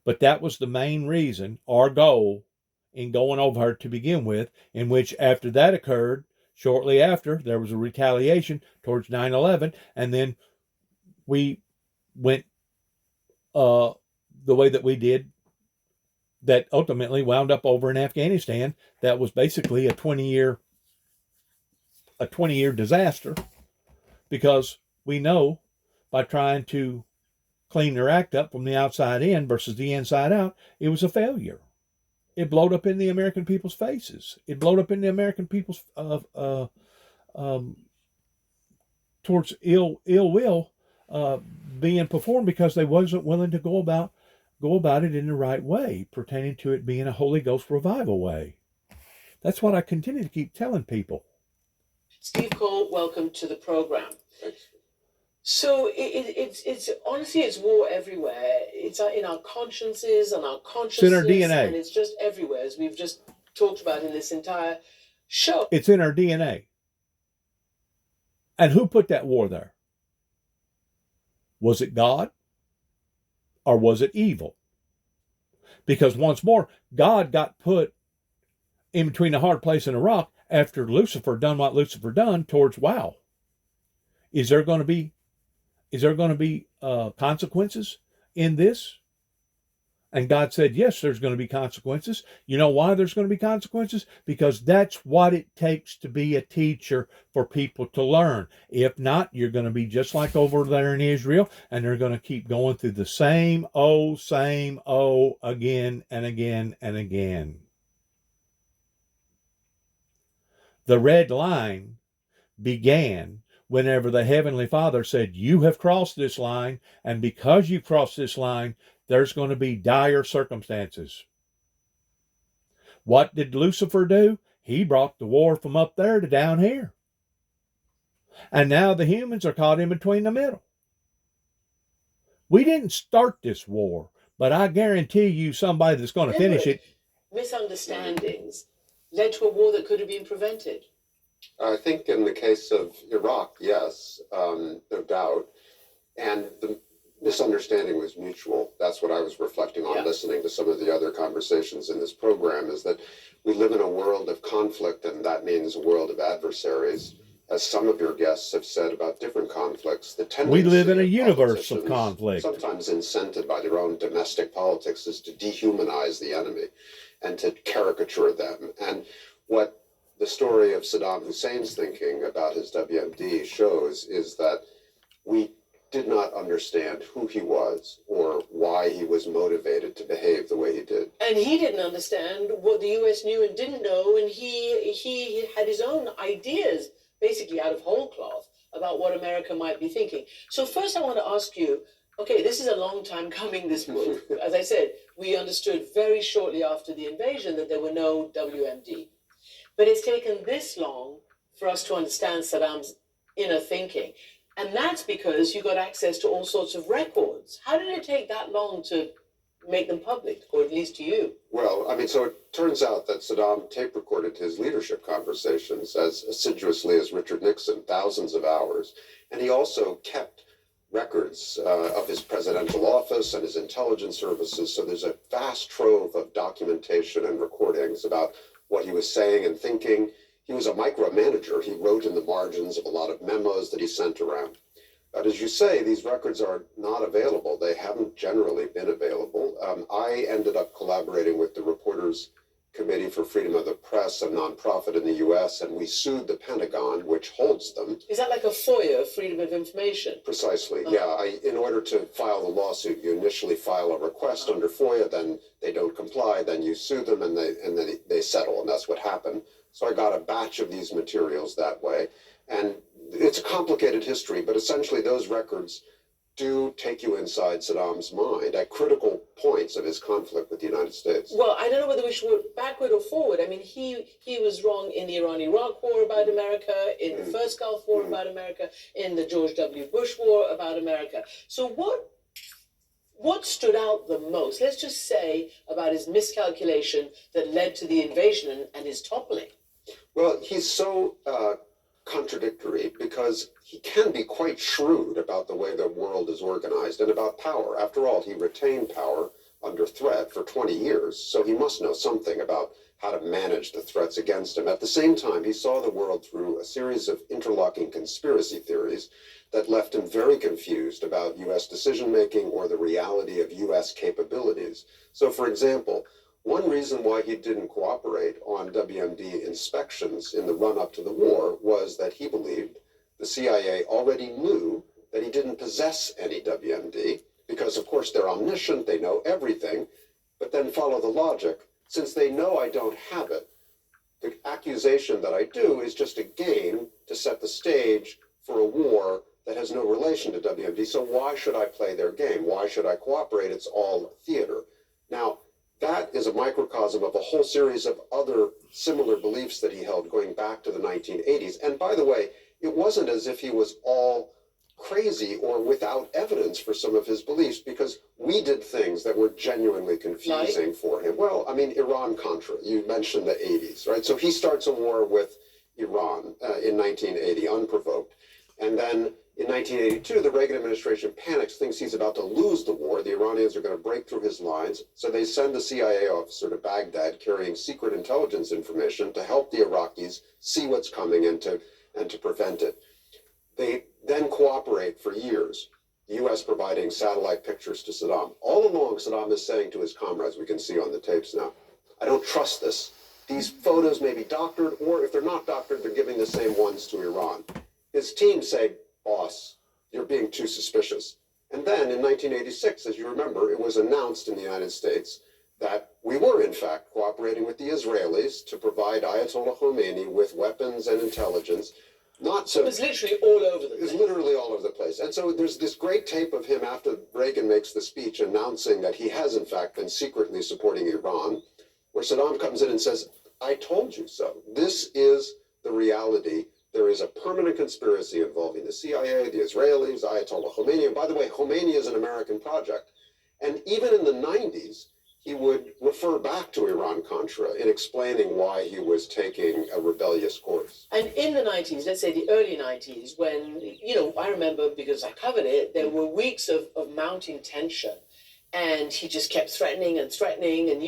But that was the main reason, our goal, in going over her to begin with, in which after that occurred, shortly after, there was a retaliation towards 9/11, and then we went the way that we did, that ultimately wound up over in Afghanistan. That was basically a 20-year disaster, because we know by trying to clean their act up from the outside in versus the inside out, it was a failure. It blowed up in the American people's faces. It blowed up in the American people's towards ill will being performed, because they wasn't willing to go about it in the right way, pertaining to it being a Holy Ghost revival way. That's what I continue to keep telling people. Steve Cole, welcome to the program. So it's honestly, it's war everywhere. It's in our consciences and our consciousness. It's in our DNA. And it's just everywhere, as we've just talked about in this entire show. It's in our DNA. And who put that war there? Was it God? Or was it evil? Because once more, God got put in between a hard place and a rock after Lucifer done what Lucifer done towards, wow, is there going to be consequences in this? And God said, yes, there's going to be consequences. You know why there's going to be consequences? Because that's what it takes to be a teacher, for people to learn. If not, you're going to be just like over there in Israel, and they're going to keep going through the same again and again and again. The red line began whenever the Heavenly Father said, you have crossed this line, and because you crossed this line, there's going to be dire circumstances. What did Lucifer do? He brought the war from up there to down here. And now the humans are caught in between the middle. We didn't start this war, but I guarantee you somebody that's going to finish it. Misunderstandings led to a war that could have been prevented. I think in the case of Iraq, yes, no doubt. And the misunderstanding was mutual. That's what I was reflecting on listening to some of the other conversations in this program, is that we live in a world of conflict, and that means a world of adversaries. As some of your guests have said about different conflicts, the tendency We live in a of universe of politicians, conflict. sometimes incented by their own domestic politics, is to dehumanize the enemy and to caricature them. And what the story of Saddam Hussein's thinking about his WMD shows is that we did not understand who he was or why he was motivated to behave the way he did. And he didn't understand what the US knew and didn't know, and he had his own ideas, basically out of whole cloth, about what America might be thinking. So first I want to ask you, okay, this is a long time coming, this move. As I said, we understood very shortly after the invasion that there were no WMD. But it's taken this long for us to understand Saddam's inner thinking. And that's because you got access to all sorts of records. How did it take that long to make them public, or at least to you? Well, I mean, so it turns out that Saddam tape recorded his leadership conversations as assiduously as Richard Nixon, thousands of hours. And he also kept records of his presidential office and his intelligence services. So there's a vast trove of documentation and recordings about what he was saying and thinking. He was a micromanager. He wrote in the margins of a lot of memos that he sent around. But as you say, these records are not available. They haven't generally been available. I ended up collaborating with the Reporters Committee for Freedom of the Press, a nonprofit in the U.S., and we sued the Pentagon, which holds them. Is that like a FOIA, Freedom of Information? Precisely, yeah. In order to file the lawsuit, you initially file a request under FOIA, then they don't comply, then you sue them, and then they settle, and that's what happened. So I got a batch of these materials that way, and it's a complicated history, but essentially those records do take you inside Saddam's mind at critical points of his conflict with the United States. Well, I don't know whether we should work backward or forward. I mean, he was wrong in the Iran-Iraq War about America, in the first Gulf War about America, in the George W. Bush War about America. So what stood out the most, let's just say, about his miscalculation that led to the invasion and his toppling? Well, he's so contradictory because he can be quite shrewd about the way the world is organized and about power. After all, he retained power under threat for 20 years, so he must know something about how to manage the threats against him. At the same time, he saw the world through a series of interlocking conspiracy theories that left him very confused about U.S. decision-making or the reality of U.S. capabilities. So, for example, one reason why he didn't cooperate on WMD inspections in the run-up to the war was that he believed the CIA already knew that he didn't possess any WMD, because of course they're omniscient, they know everything, but then follow the logic. Since they know I don't have it, the accusation that I do is just a game to set the stage for a war that has no relation to WMD, so why should I play their game? Why should I cooperate? It's all theater. Now, that is a microcosm of a whole series of other similar beliefs that he held going back to the 1980s. And by the way, it wasn't as if he was all crazy or without evidence for some of his beliefs, because we did things that were genuinely confusing for him. Well, I mean, Iran-Contra, you mentioned the 80s, right? So he starts a war with Iran in 1980, unprovoked. And then in 1982, the Reagan administration panics, thinks he's about to lose the war. The Iranians are going to break through his lines. So they send a CIA officer to Baghdad carrying secret intelligence information to help the Iraqis see what's coming and to prevent it. They then cooperate for years, the U.S. providing satellite pictures to Saddam. All along, Saddam is saying to his comrades, we can see on the tapes now, I don't trust this. These photos may be doctored, or if they're not doctored, they're giving the same ones to Iran. His team say, boss, you're being too suspicious. And then in 1986, as you remember, it was announced in the United States that we were, in fact, cooperating with the Israelis to provide Ayatollah Khomeini with weapons and intelligence. So it was literally all over the place. It was literally all over the place. And so there's this great tape of him after Reagan makes the speech announcing that he has, in fact, been secretly supporting Iran, where Saddam comes in and says, I told you so. This is the reality there is a permanent conspiracy involving the CIA, the Israelis, Ayatollah Khomeini. And by the way, Khomeini is an American project. And even in the 90s, he would refer back to Iran-Contra in explaining why he was taking a rebellious course. And in the 90s, let's say the early 90s, when, I remember, because I covered it, there were weeks of mounting tension. And he just kept threatening and threatening. And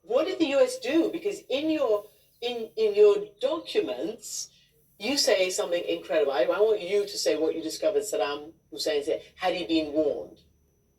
what did the US do? Because in your documents, you say something incredible. I want you to say what you discovered Saddam Hussein said. Had he been warned?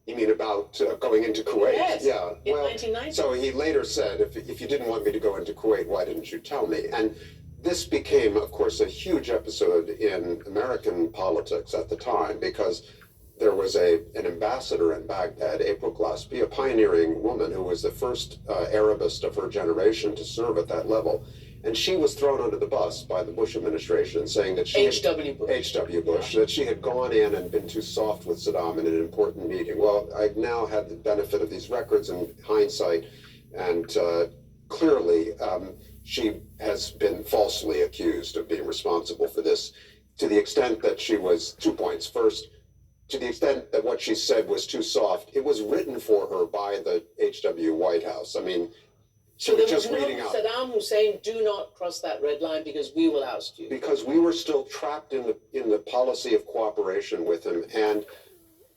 You mean about going into Kuwait? Yes, yeah. in 1990. So he later said, if you didn't want me to go into Kuwait, why didn't you tell me? And this became, of course, a huge episode in American politics at the time, because there was an ambassador in Baghdad, April Glaspie, a pioneering woman who was the first Arabist of her generation to serve at that level. And she was thrown under the bus by the Bush administration, saying that she H.W. Bush, that she had gone in and been too soft with Saddam in an important meeting. Well, I've now had the benefit of these records in hindsight, and clearly she has been falsely accused of being responsible for this, to the extent that she was, 2 points. First, to the extent that what she said was too soft, it was written for her by the H.W. White House. I mean, so there was just no reading out. Saddam Hussein, do not cross that red line because we will oust you. Because we were still trapped in the policy of cooperation with him. And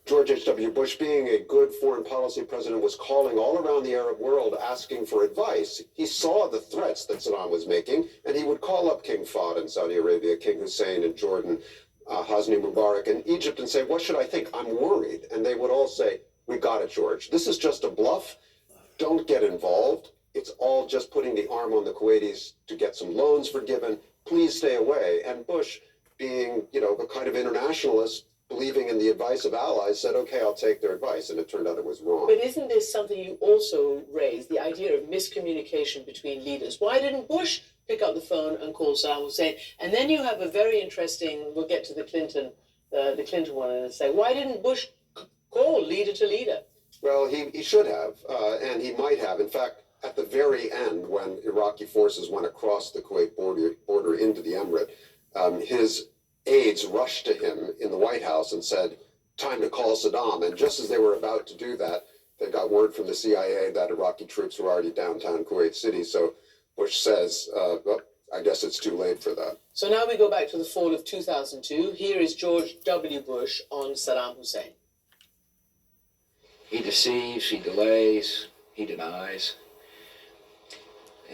George H.W. Bush, being a good foreign policy president, was calling all around the Arab world asking for advice. He saw the threats that Saddam was making, and he would call up King Fahd in Saudi Arabia, King Hussein in Jordan, Hosni Mubarak in Egypt, and say, what should I think? I'm worried. And they would all say, we got it, George. This is just a bluff. Don't get involved. It's all just putting the arm on the Kuwaitis to get some loans forgiven. Please stay away. And Bush, being, a kind of internationalist, believing in the advice of allies, said, okay, I'll take their advice. And it turned out it was wrong. But isn't this something you also raised, the idea of miscommunication between leaders? Why didn't Bush pick up the phone and call Saddam Hussein? And then you have a very interesting, we'll get to the Clinton one and say, why didn't Bush call leader to leader? Well, he should have, and he might have. In fact, at the very end, when Iraqi forces went across the Kuwait border into the Emirate, his aides rushed to him in the White House and said, time to call Saddam. And just as they were about to do that, they got word from the CIA that Iraqi troops were already downtown Kuwait City. So Bush says, well, I guess it's too late for that. So now we go back to the fall of 2002. Here is George W. Bush on Saddam Hussein. He deceives, he delays, he denies.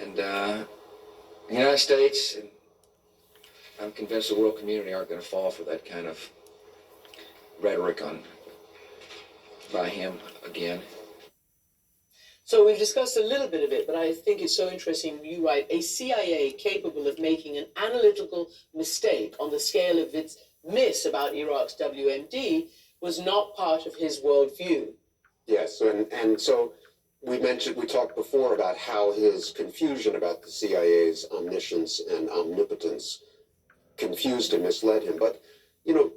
And the United States, and I'm convinced the world community aren't going to fall for that kind of rhetoric by him again. So we've discussed a little bit of it, but I think it's so interesting. You write, a CIA capable of making an analytical mistake on the scale of its miss about Iraq's WMD was not part of his worldview. Yes, and so we talked before about how his confusion about the CIA's omniscience and omnipotence confused and misled him. But,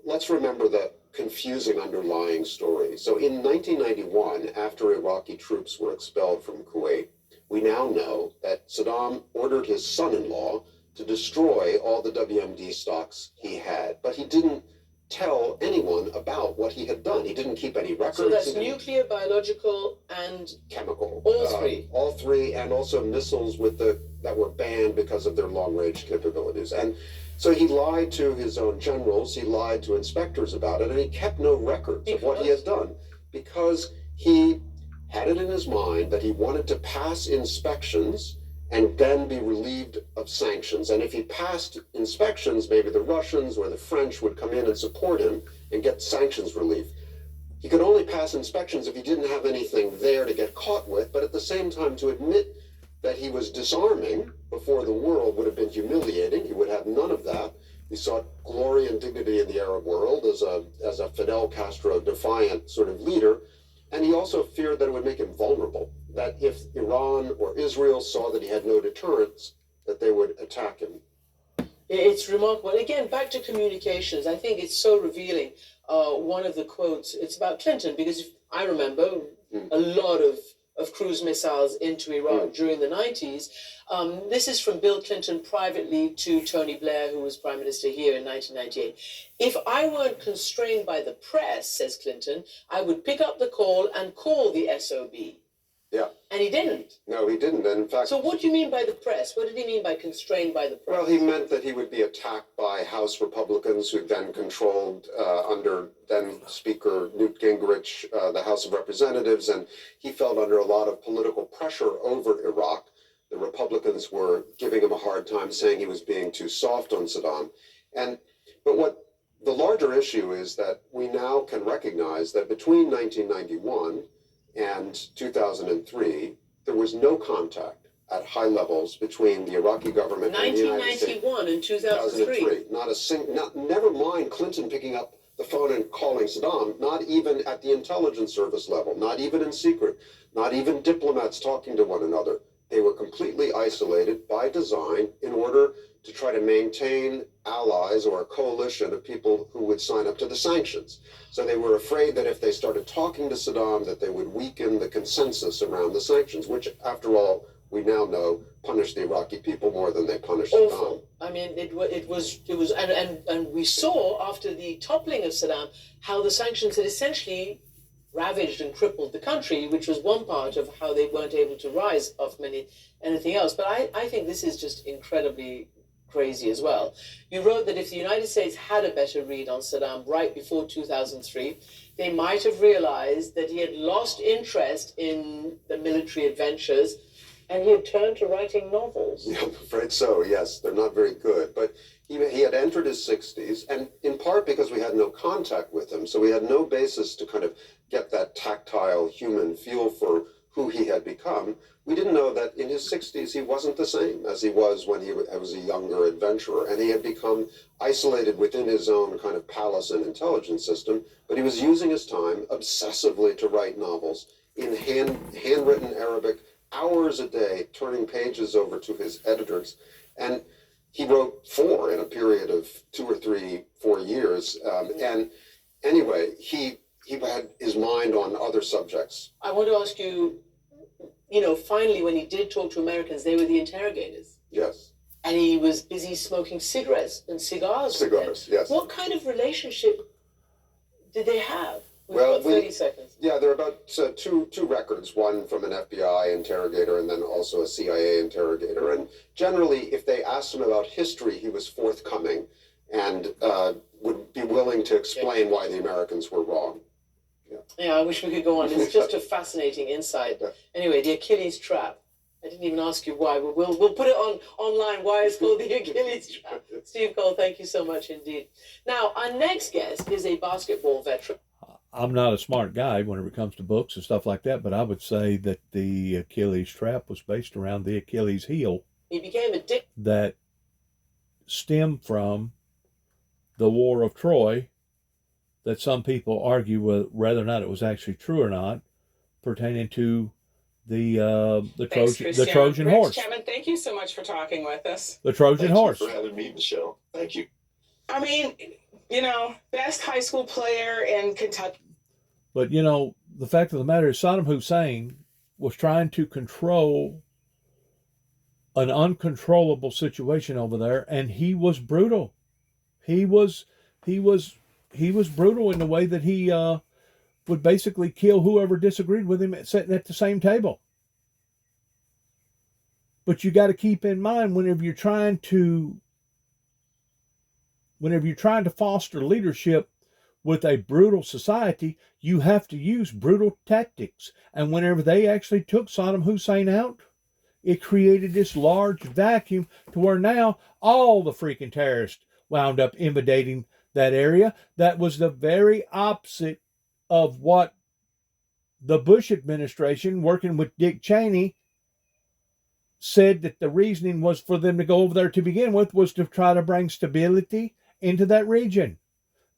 let's remember the confusing underlying story. So in 1991, after Iraqi troops were expelled from Kuwait, we now know that Saddam ordered his son-in-law to destroy all the WMD stocks he had. But he didn't tell anyone about what he had done. He didn't keep any records. So that's nuclear, biological, and chemical. All three. All three, and also missiles that were banned because of their long-range capabilities. And so he lied to his own generals, he lied to inspectors about it, and he kept no records of what he had done, because he had it in his mind that he wanted to pass inspections and then be relieved of sanctions. And if he passed inspections, maybe the Russians or the French would come in and support him and get sanctions relief. He could only pass inspections if he didn't have anything there to get caught with, but at the same time, to admit that he was disarming before the world would have been humiliating. He would have none of that. He sought glory and dignity in the Arab world as a Fidel Castro defiant sort of leader. And he also feared that it would make him vulnerable, that if Iran or Israel saw that he had no deterrence, that they would attack him. It's remarkable. Again, back to communications. I think it's so revealing. One of the quotes, it's about Clinton, because I remember a lot of of cruise missiles into Iraq during the 90s. This is from Bill Clinton privately to Tony Blair, who was prime minister here in 1998. If I weren't constrained by the press, says Clinton, I would pick up the call and call the SOB. Yeah. And he didn't. No, he didn't. And in fact, so what do you mean by the press? What did he mean by constrained by the press? Well, he meant that he would be attacked by House Republicans who then controlled, under then Speaker Newt Gingrich, the House of Representatives, and he felt under a lot of political pressure over Iraq. The Republicans were giving him a hard time, saying he was being too soft on Saddam. But what the larger issue is that we now can recognize that between 1991 and 2003, there was no contact at high levels between the Iraqi government and the United States. 1991 and 2003. Never mind Clinton picking up the phone and calling Saddam, not even at the intelligence service level, not even in secret, not even diplomats talking to one another. They were completely isolated by design in order to try to maintain allies or a coalition of people who would sign up to the sanctions. So they were afraid that if they started talking to Saddam, that they would weaken the consensus around the sanctions, which, after all, we now know punished the Iraqi people more than they punished Saddam. I mean, it was, and we saw after the toppling of Saddam how the sanctions had essentially ravaged and crippled the country, which was one part of how they weren't able to rise off anything else. But I think this is just incredibly crazy as well. You wrote that if the United States had a better read on Saddam right before 2003, they might have realized that he had lost interest in the military adventures and he had turned to writing novels. Yeah, I'm afraid so, yes. They're not very good. But he had entered his 60s, and in part because we had no contact with him, so we had no basis to kind of get that tactile human feel for who he had become. We didn't know that in his 60s he wasn't the same as he was when he was a younger adventurer, and he had become isolated within his own kind of palace and intelligence system, but he was using his time obsessively to write novels in handwritten Arabic, hours a day, turning pages over to his editors. And he wrote 4 in a period of 2 or 3, 4 years. And anyway, he had his mind on other subjects. I want to ask you, finally, when he did talk to Americans, they were the interrogators. Yes. And he was busy smoking cigarettes and cigars. Cigars, yes. What kind of relationship did they have? Well, 30 seconds. Yeah, there are about two records, one from an FBI interrogator and then also a CIA interrogator. And generally, if they asked him about history, he was forthcoming and would be willing to explain why the Americans were wrong. Yeah, I wish we could go on. It's just a fascinating insight. Anyway, the Achilles trap. I didn't even ask you why, but we'll put it online why it's called the Achilles trap. Steve Cole, thank you so much indeed. Now, our next guest is a basketball veteran. I'm not a smart guy whenever it comes to books and stuff like that, but I would say that the Achilles trap was based around the Achilles heel. He became addicted. That stemmed from the War of Troy, that some people argue whether or not it was actually true or not, pertaining to the Trojan horse. Chairman, thank you so much for talking with us. The Trojan horse. Thank you for having me, Michelle. Thank you. I mean, best high school player in Kentucky. But, the fact of the matter is Saddam Hussein was trying to control an uncontrollable situation over there, and he was brutal. He was brutal in the way that he would basically kill whoever disagreed with him sitting at the same table. But you got to keep in mind whenever you're trying to foster leadership with a brutal society, you have to use brutal tactics. And whenever they actually took Saddam Hussein out, it created this large vacuum to where now all the freaking terrorists wound up invading that area. That was the very opposite of what the Bush administration, working with Dick Cheney, said that the reasoning was for them to go over there to begin with, was to try to bring stability into that region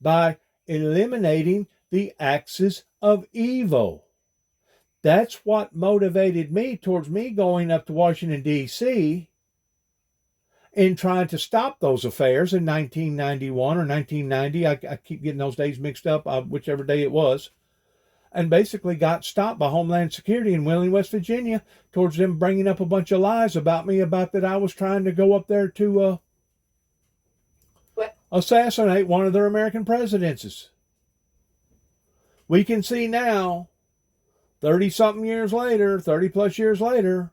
by eliminating the axis of evil. That's what motivated me towards me going up to Washington, D.C. and trying to stop those affairs in 1991 or 1990. I keep getting those days mixed up, whichever day it was. and basically got stopped by Homeland Security in Wheeling, West Virginia, towards them bringing up a bunch of lies about me, about that I was trying to go up there to assassinate one of their American presidents. We can see now, 30-something years later, 30-plus years later,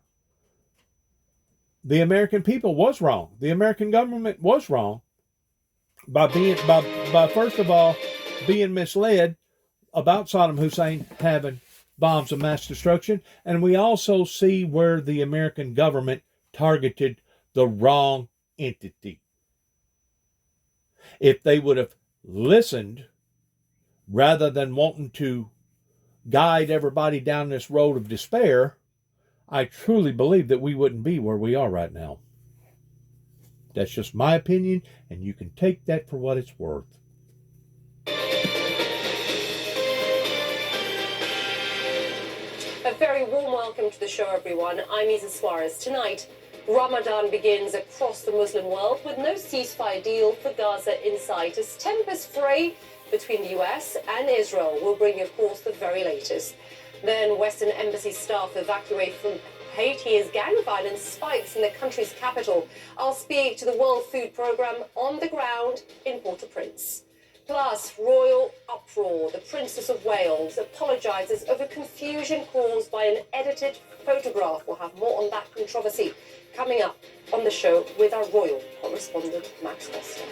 the American people was wrong. The American government was wrong by first of all, being misled about Saddam Hussein having bombs of mass destruction. And we also see where the American government targeted the wrong entity. If they would have listened, rather than wanting to guide everybody down this road of despair, I truly believe that we wouldn't be where we are right now. That's just my opinion, and you can take that for what it's worth. A very warm welcome to the show, everyone. I'm Isa Suarez. Tonight, Ramadan begins across the Muslim world with no ceasefire deal for Gaza in sight, as tempers fray between the US and Israel. We'll bring you, of course, the very latest. Then Western embassy staff evacuate from Haiti as gang violence spikes in the country's capital. I'll speak to the World Food Programme on the ground in Port-au-Prince. Plus, royal uproar. The Princess of Wales apologises over confusion caused by an edited photograph. We'll have more on that controversy coming up on the show with our royal correspondent, Max Costa.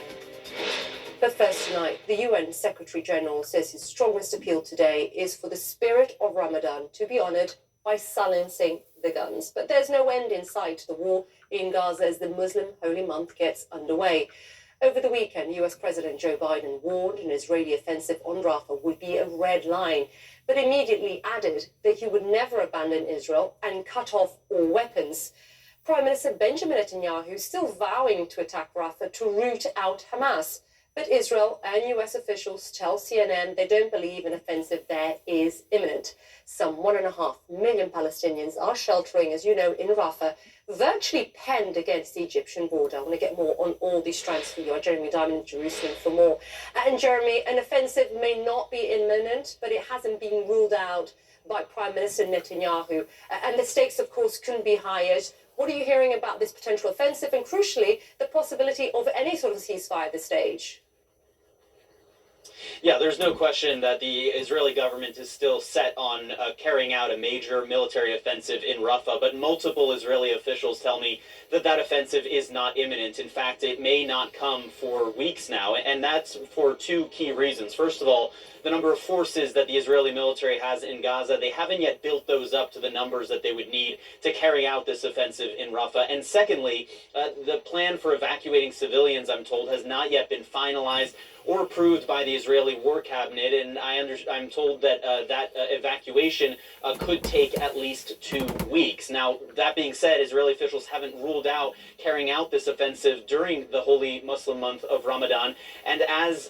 But first tonight, the UN Secretary-General says his strongest appeal today is for the spirit of Ramadan to be honoured by silencing the guns. But there's no end in sight to the war in Gaza as the Muslim holy month gets underway. Over the weekend, US President Joe Biden warned an Israeli offensive on Rafah would be a red line, but immediately added that he would never abandon Israel and cut off all weapons. Prime Minister Benjamin Netanyahu is still vowing to attack Rafah to root out Hamas. But Israel and US officials tell CNN they don't believe an offensive there is imminent. Some 1.5 million Palestinians are sheltering, as you know, in Rafah, virtually penned against the Egyptian border. I want to get more on all these strands for you. I'm Jeremy Diamond in Jerusalem for more. And Jeremy, an offensive may not be imminent, but it hasn't been ruled out by Prime Minister Netanyahu. And the stakes, of course, couldn't be higher. What are you hearing about this potential offensive and, crucially, the possibility of any sort of ceasefire at this stage? Yeah, there's no question that the Israeli government is still set on carrying out a major military offensive in Rafah, but multiple Israeli officials tell me that that offensive is not imminent. In fact, it may not come for weeks now, and that's for two key reasons. First of all, the number of forces that the Israeli military has in Gaza, they haven't yet built those up to the numbers that they would need to carry out this offensive in Rafah. And secondly, the plan for evacuating civilians, I'm told, has not yet been finalized or approved by the Israeli War Cabinet, and I'm told that that evacuation could take at least 2 weeks. Now, that being said, Israeli officials haven't ruled out carrying out this offensive during the holy Muslim month of Ramadan, and as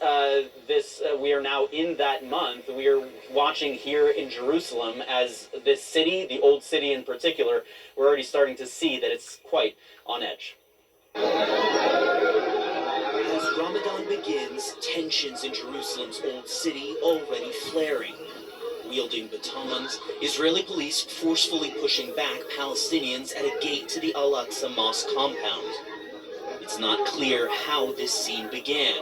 we are now in that month, we are watching here in Jerusalem as this city, the old city in particular, we're already starting to see that it's quite on edge. As Ramadan begins, tensions in Jerusalem's old city already flaring. Wielding batons, Israeli police forcefully pushing back Palestinians at a gate to the Al-Aqsa Mosque compound. It's not clear how this scene began,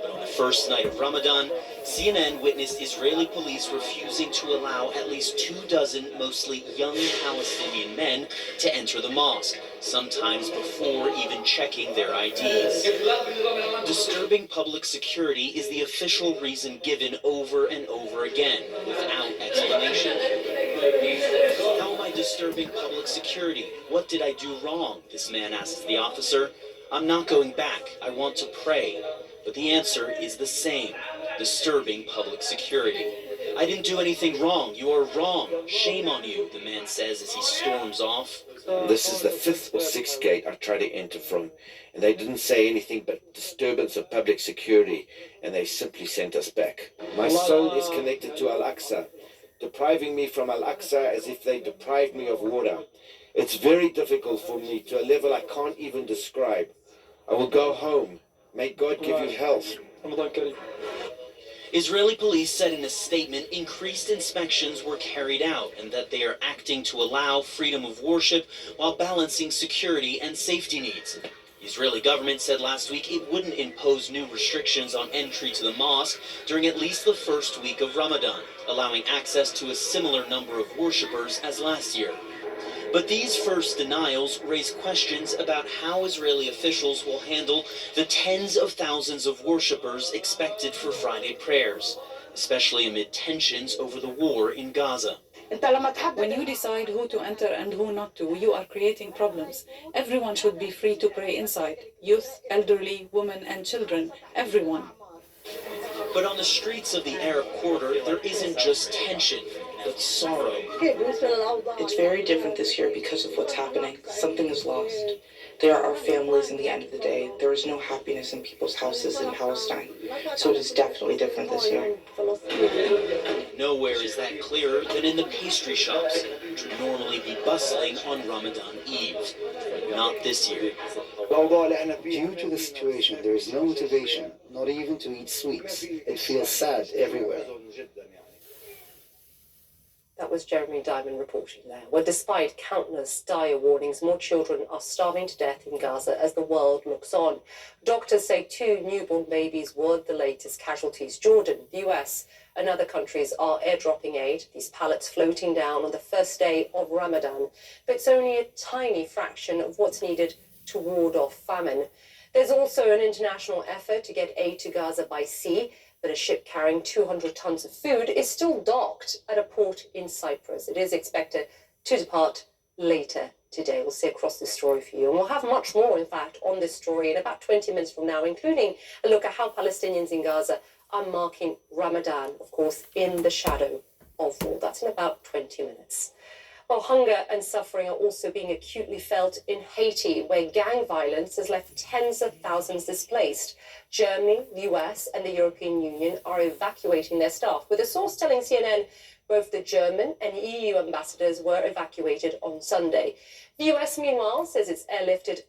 but on the first night of Ramadan, CNN witnessed Israeli police refusing to allow at least 24 mostly young Palestinian men to enter the mosque, sometimes before even checking their IDs. Disturbing public security is the official reason given over and over again, without explanation. How am I disturbing public security? What did I do wrong? This man asks the officer. I'm not going back. I want to pray. But the answer is the same. Disturbing public security. I didn't do anything wrong. You are wrong. Shame on you, the man says as he storms off. This is the 5th or 6th gate I tried to enter from, and they didn't say anything but disturbance of public security, and they simply sent us back. My soul is connected to Al-Aqsa, depriving me from Al-Aqsa as if they deprived me of water. It's very difficult for me to a level I can't even describe. I will go home. May God give you health. Israeli police said in a statement increased inspections were carried out and that they are acting to allow freedom of worship while balancing security and safety needs. The Israeli government said last week it wouldn't impose new restrictions on entry to the mosque during at least the first week of Ramadan, allowing access to a similar number of worshippers as last year. But these first denials raise questions about how Israeli officials will handle the tens of thousands of worshippers expected for Friday prayers, especially amid tensions over the war in Gaza. When you decide who to enter and who not to, you are creating problems. Everyone should be free to pray inside. Youth, elderly, women and children, everyone. But on the streets of the Arab quarter, there isn't just tension, but sorrow. It's very different this year because of what's happening. Something is lost. There are families in the end of the day. There is no happiness in people's houses in Palestine. So it is definitely different this year. Nowhere is that clearer than in the pastry shops, which would normally be bustling on Ramadan Eve. Not this year. Due to the situation, there is no motivation, not even to eat sweets. It feels sad everywhere. That was Jeremy Diamond reporting there, where despite countless dire warnings, more children are starving to death in Gaza as the world looks on. Doctors say 2 newborn babies were the latest casualties. Jordan, the US, and other countries are airdropping aid, these pallets floating down on the first day of Ramadan. But it's only a tiny fraction of what's needed to ward off famine. There's also an international effort to get aid to Gaza by sea, but a ship carrying 200 tons of food is still docked at a port in Cyprus. It is expected to depart later today. We'll see across this story for you. And we'll have much more, in fact, on this story in about 20 minutes from now, including a look at how Palestinians in Gaza are marking Ramadan, of course, in the shadow of war. That's in about 20 minutes. Well, hunger and suffering are also being acutely felt in Haiti, where gang violence has left tens of thousands displaced. Germany, the US, and the European Union are evacuating their staff, with a source telling CNN both the German and EU ambassadors were evacuated on Sunday. The US, meanwhile, says it's airlifted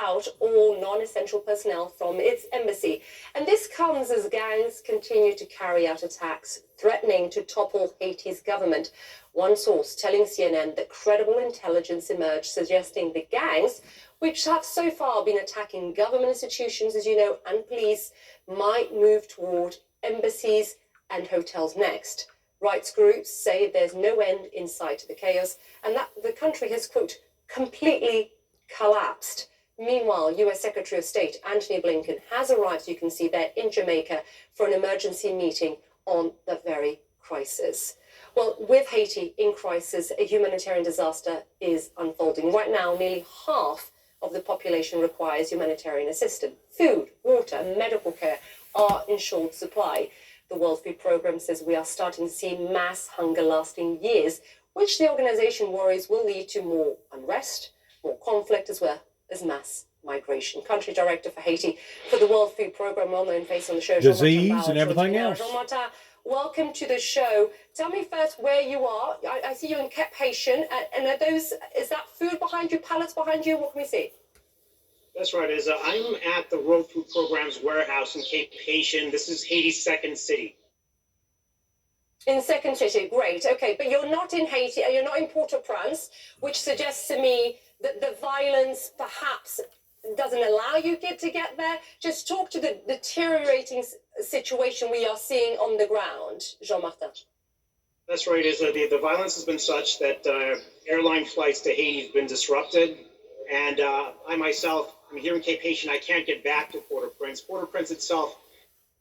out all non-essential personnel from its embassy. And this comes as gangs continue to carry out attacks, threatening to topple Haiti's government. One source telling CNN that credible intelligence emerged suggesting the gangs, which have so far been attacking government institutions, as you know, and police, might move toward embassies and hotels next. Rights groups say there's no end in sight to the chaos and that the country has, quote, completely collapsed. Meanwhile, US Secretary of State Antony Blinken has arrived, you can see there, in Jamaica for an emergency meeting on the very crisis. Well, with Haiti in crisis, a humanitarian disaster is unfolding. Right now, nearly half of the population requires humanitarian assistance. Food, water, and medical care are in short supply. The World Food Programme says we are starting to see mass hunger lasting years, which the organisation worries will lead to more unrest, more conflict, as well as mass migration. Country Director for Haiti for the World Food Programme, well-known face on the show, Disease and everything else. Jean-Martin, welcome to the show. Tell me first where you are. I see you in Cape Haitian, and are those, is that food behind you, pallets behind you? What can we see? That's right, Isa. I'm at the World Food Programme's warehouse in Cape Haitian. This is Haiti's second city. In second city, great. Okay, but you're not in Haiti, and you're not in Port-au-Prince, which suggests to me that the violence perhaps doesn't allow you to get there. Just talk to the deteriorating situation we are seeing on the ground, Jean-Martin. That's right, Isa. The violence has been such that airline flights to Haiti have been disrupted. And I myself, I'm here in Cape Haitian. I can't get back to Port-au-Prince. Port-au-Prince itself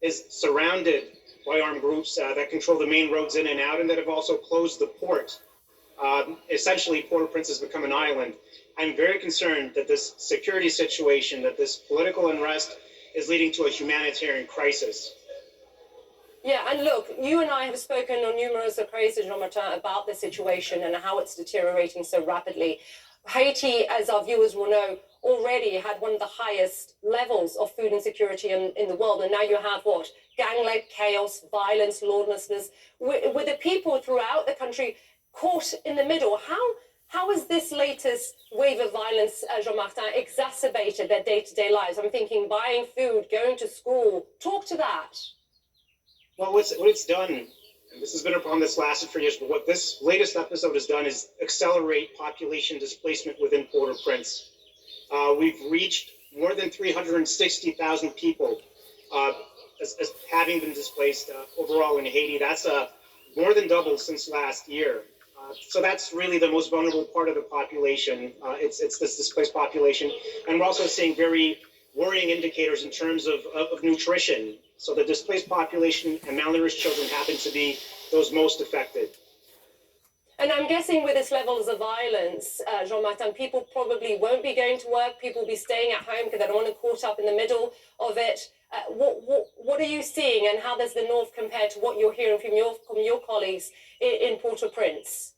is surrounded by armed groups that control the main roads in and out and that have also closed the port. Essentially, Port-au-Prince has become an island. I'm very concerned that this security situation, that this political unrest is leading to a humanitarian crisis. Yeah, and look, you and I have spoken on numerous occasions, Jean-Martin, about the situation and how it's deteriorating so rapidly. Haiti, as our viewers will know, already had one of the highest levels of food insecurity in the world. And now you have what? Gang-led chaos, violence, lawlessness, with the people throughout the country caught in the middle. How has this latest wave of violence, Jean-Martin, exacerbated their day-to-day lives? I'm thinking buying food, going to school. Talk to that. Well, what it's done, and this has been a problem that's lasted for years, but what this latest episode has done is accelerate population displacement within Port-au-Prince. We've reached more than 360,000 people as having been displaced overall in Haiti. That's more than double since last year. So that's really the most vulnerable part of the population. It's this displaced population. And we're also seeing very worrying indicators in terms of nutrition. So the displaced population and malnourished children happen to be those most affected. And I'm guessing with this levels of violence, Jean-Martin, people probably won't be going to work. People will be staying at home because they don't want to caught up in the middle of it. What are you seeing, and how does the North compare to what you're hearing from your colleagues in Port-au-Prince?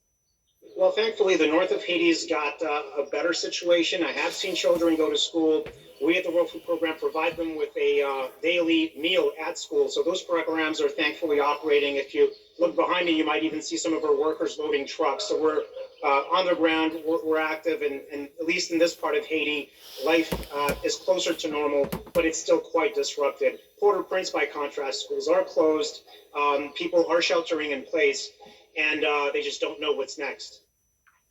Well, thankfully, the north of Haiti's got a better situation. I have seen children go to school. We at the World Food Program provide them with a daily meal at school. So those programs are thankfully operating. If you look behind me, you might even see some of our workers loading trucks. So we're on the ground, we're active, and at least in this part of Haiti, life is closer to normal, but it's still quite disrupted. Port-au-Prince, by contrast, schools are closed. People are sheltering in place, and they just don't know what's next.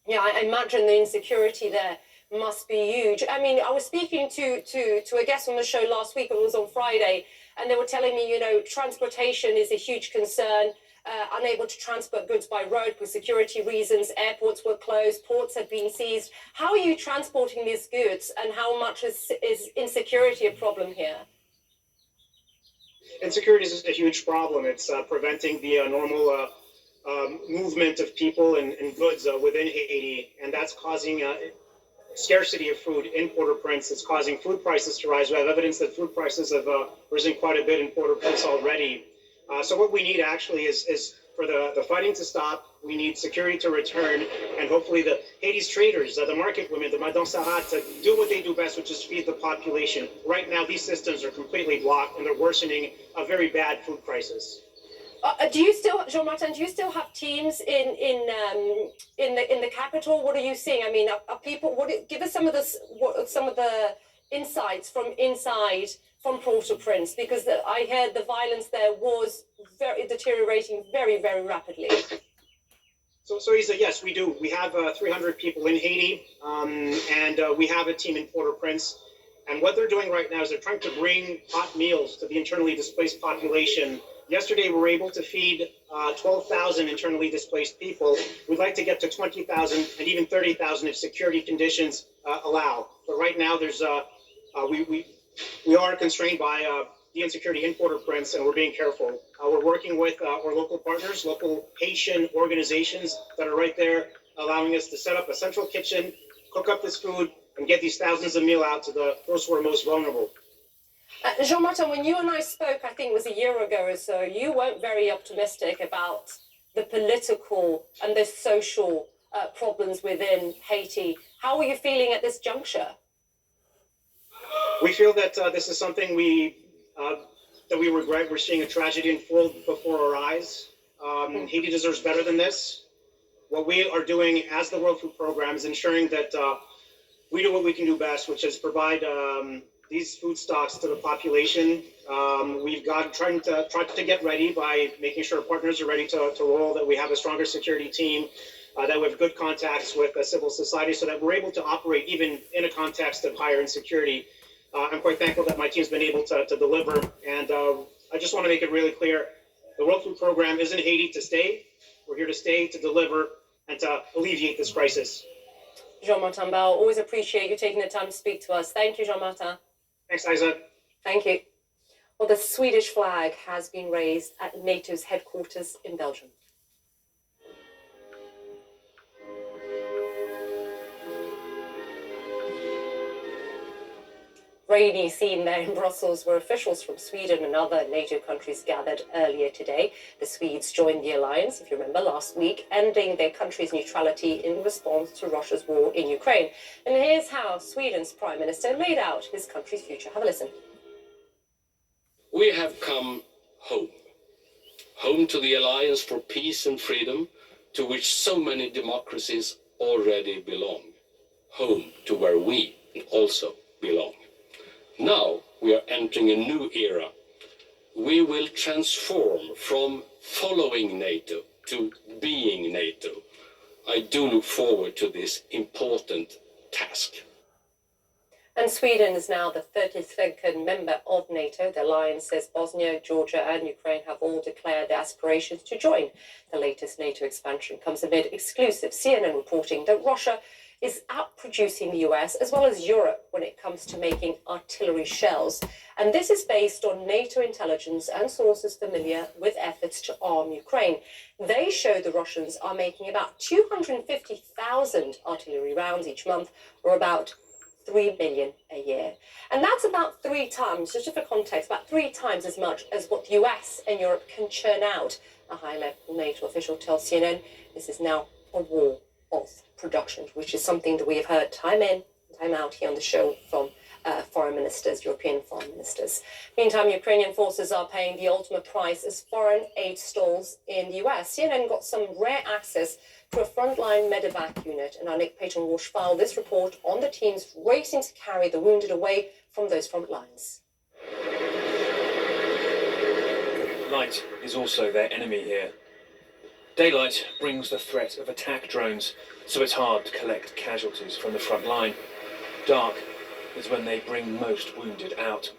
Yeah, I imagine the insecurity there must be huge. I mean, I was speaking to a guest on the show last week, it was on Friday, and they were telling me, you know, transportation is a huge concern, unable to transport goods by road for security reasons, airports were closed, ports had been seized. How are you transporting these goods, and how much is insecurity a problem here? Insecurity is a huge problem. It's preventing the normal movement of people and goods within Haiti, and that's causing scarcity of food in Port-au-Prince. It's causing food prices to rise. We have evidence that food prices have risen quite a bit in Port-au-Prince already. So what we need actually is for the fighting to stop. We need security to return, and hopefully the Haiti's traders, the market women, the Madame Sarat, to do what they do best, which is feed the population. Right now, these systems are completely blocked, and they're worsening a very bad food crisis. Do you still, Jean-Martin, do you still have teams in the capital? What are you seeing? I mean, are people? Give us some of the insights from inside from Port-au-Prince, because I heard the violence there was deteriorating very, very rapidly. So Isa, yes, we do. We have 300 people in Haiti, and we have a team in Port-au-Prince. And what they're doing right now is they're trying to bring hot meals to the internally displaced population. Yesterday, we were able to feed 12,000 internally displaced people. We'd like to get to 20,000 and even 30,000 if security conditions allow. But right now, there's we are constrained by the insecurity in Port-au-Prince, and we're being careful. We're working with our local partners, local Haitian organizations that are right there, allowing us to set up a central kitchen, cook up this food, and get these thousands of meals out to those who are most vulnerable. Jean-Martin, when you and I spoke, I think it was a year ago or so, you weren't very optimistic about the political and the social problems within Haiti. How are you feeling at this juncture? We feel that this is something we regret. We're seeing a tragedy unfold before our eyes. Haiti deserves better than this. What we are doing as the World Food Program is ensuring that we do what we can do best, which is provide these food stocks to the population. We've got trying to get ready by making sure partners are ready to roll, that we have a stronger security team, that we have good contacts with civil society, so that we're able to operate even in a context of higher insecurity. I'm quite thankful that my team's been able to deliver, and I just want to make it really clear, the World Food Program is in Haiti to stay. We're here to stay, to deliver, and to alleviate this crisis. Jean-Martin Bell, always appreciate you taking the time to speak to us. Thank you, Jean-Martin. Thanks, Isa. Thank you. Well, the Swedish flag has been raised at NATO's headquarters in Belgium. Rainy scene there in Brussels, where officials from Sweden and other NATO countries gathered earlier today. The Swedes joined the alliance, if you remember, last week, ending their country's neutrality in response to Russia's war in Ukraine. And here's how Sweden's Prime Minister laid out his country's future. Have a listen. We have come home. Home to the Alliance for Peace and Freedom, to which so many democracies already belong. Home to where we also belong. Now we are entering a new era, we will transform from following NATO to being NATO. I do look forward to this important task. And Sweden is now the 32nd member of NATO. The alliance says Bosnia, Georgia and Ukraine have all declared their aspirations to join. The latest NATO expansion comes amid exclusive CNN reporting that Russia is outproducing the US as well as Europe when it comes to making artillery shells. And this is based on NATO intelligence and sources familiar with efforts to arm Ukraine. They show the Russians are making about 250,000 artillery rounds each month, or about 3 million a year. And that's about 3 times, just for context, about 3 times as much as what the US and Europe can churn out. A high-level NATO official tells CNN this is now a war of production, which is something that we have heard time in, time out here on the show from foreign ministers, European foreign ministers. Meantime, Ukrainian forces are paying the ultimate price as foreign aid stalls in the US. CNN got some rare access to a frontline medevac unit, and our Nick Payton-Walsh filed this report on the teams racing to carry the wounded away from those front lines. Light is also their enemy here. Daylight brings the threat of attack drones, so it's hard to collect casualties from the front line. Dark is when they bring most wounded out,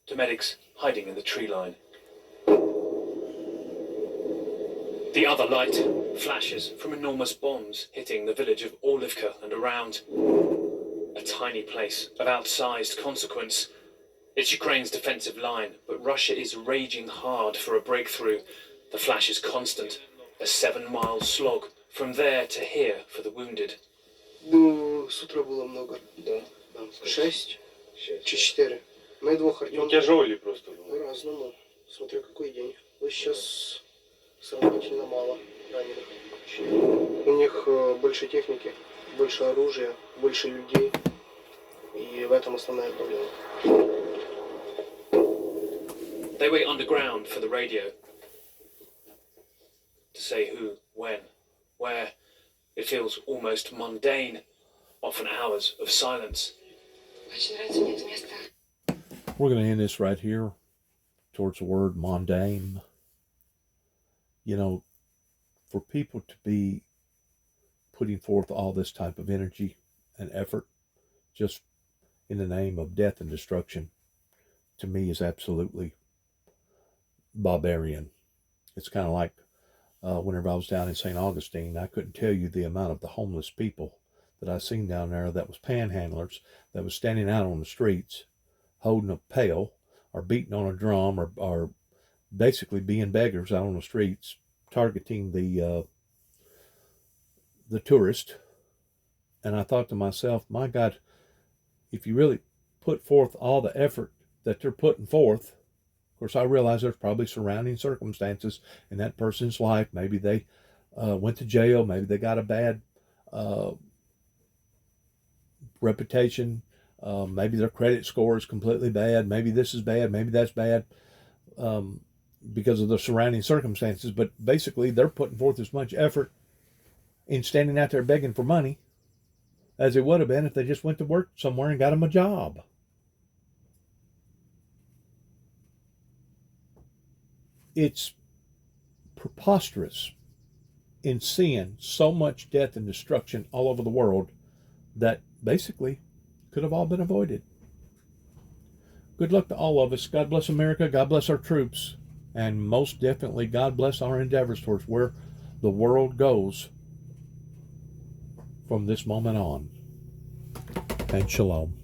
to medics hiding in the tree line. The other light flashes from enormous bombs hitting the village of Orlivka and around. A tiny place of outsized consequence. It's Ukraine's defensive line, but Russia is raging hard for a breakthrough. The flash is constant, a 7-mile slog from there to here for the wounded. Ну, с утра было много. Да. 6 чи 4. Мы 2 Артём. Тяжелый просто был. По-разному. Смотря какой день. Вот сейчас сравнительно мало раненых. У них больше техники, больше оружия, больше людей. И в этом основная проблема. They wait underground for the radio to say who, when, where. It feels almost mundane, often hours of silence. We're going to end this right here towards the word mundane. You know, for people to be putting forth all this type of energy and effort just in the name of death and destruction, to me is absolutely barbarian. It's kind of like whenever I was down in St. Augustine, I couldn't tell you the amount of the homeless people that I seen down there that was panhandlers, that was standing out on the streets, holding a pail, or beating on a drum, or basically being beggars out on the streets, targeting the tourist. And I thought to myself, my God, if you really put forth all the effort that they're putting forth, of course, I realize there's probably surrounding circumstances in that person's life. Maybe they went to jail. Maybe they got a bad reputation. Maybe their credit score is completely bad. Maybe this is bad. Maybe that's bad because of the surrounding circumstances. But basically, they're putting forth as much effort in standing out there begging for money as it would have been if they just went to work somewhere and got them a job. It's preposterous in seeing so much death and destruction all over the world that basically could have all been avoided. Good luck to all of us. God bless America. God bless our troops. And most definitely, God bless our endeavors towards where the world goes from this moment on. And shalom.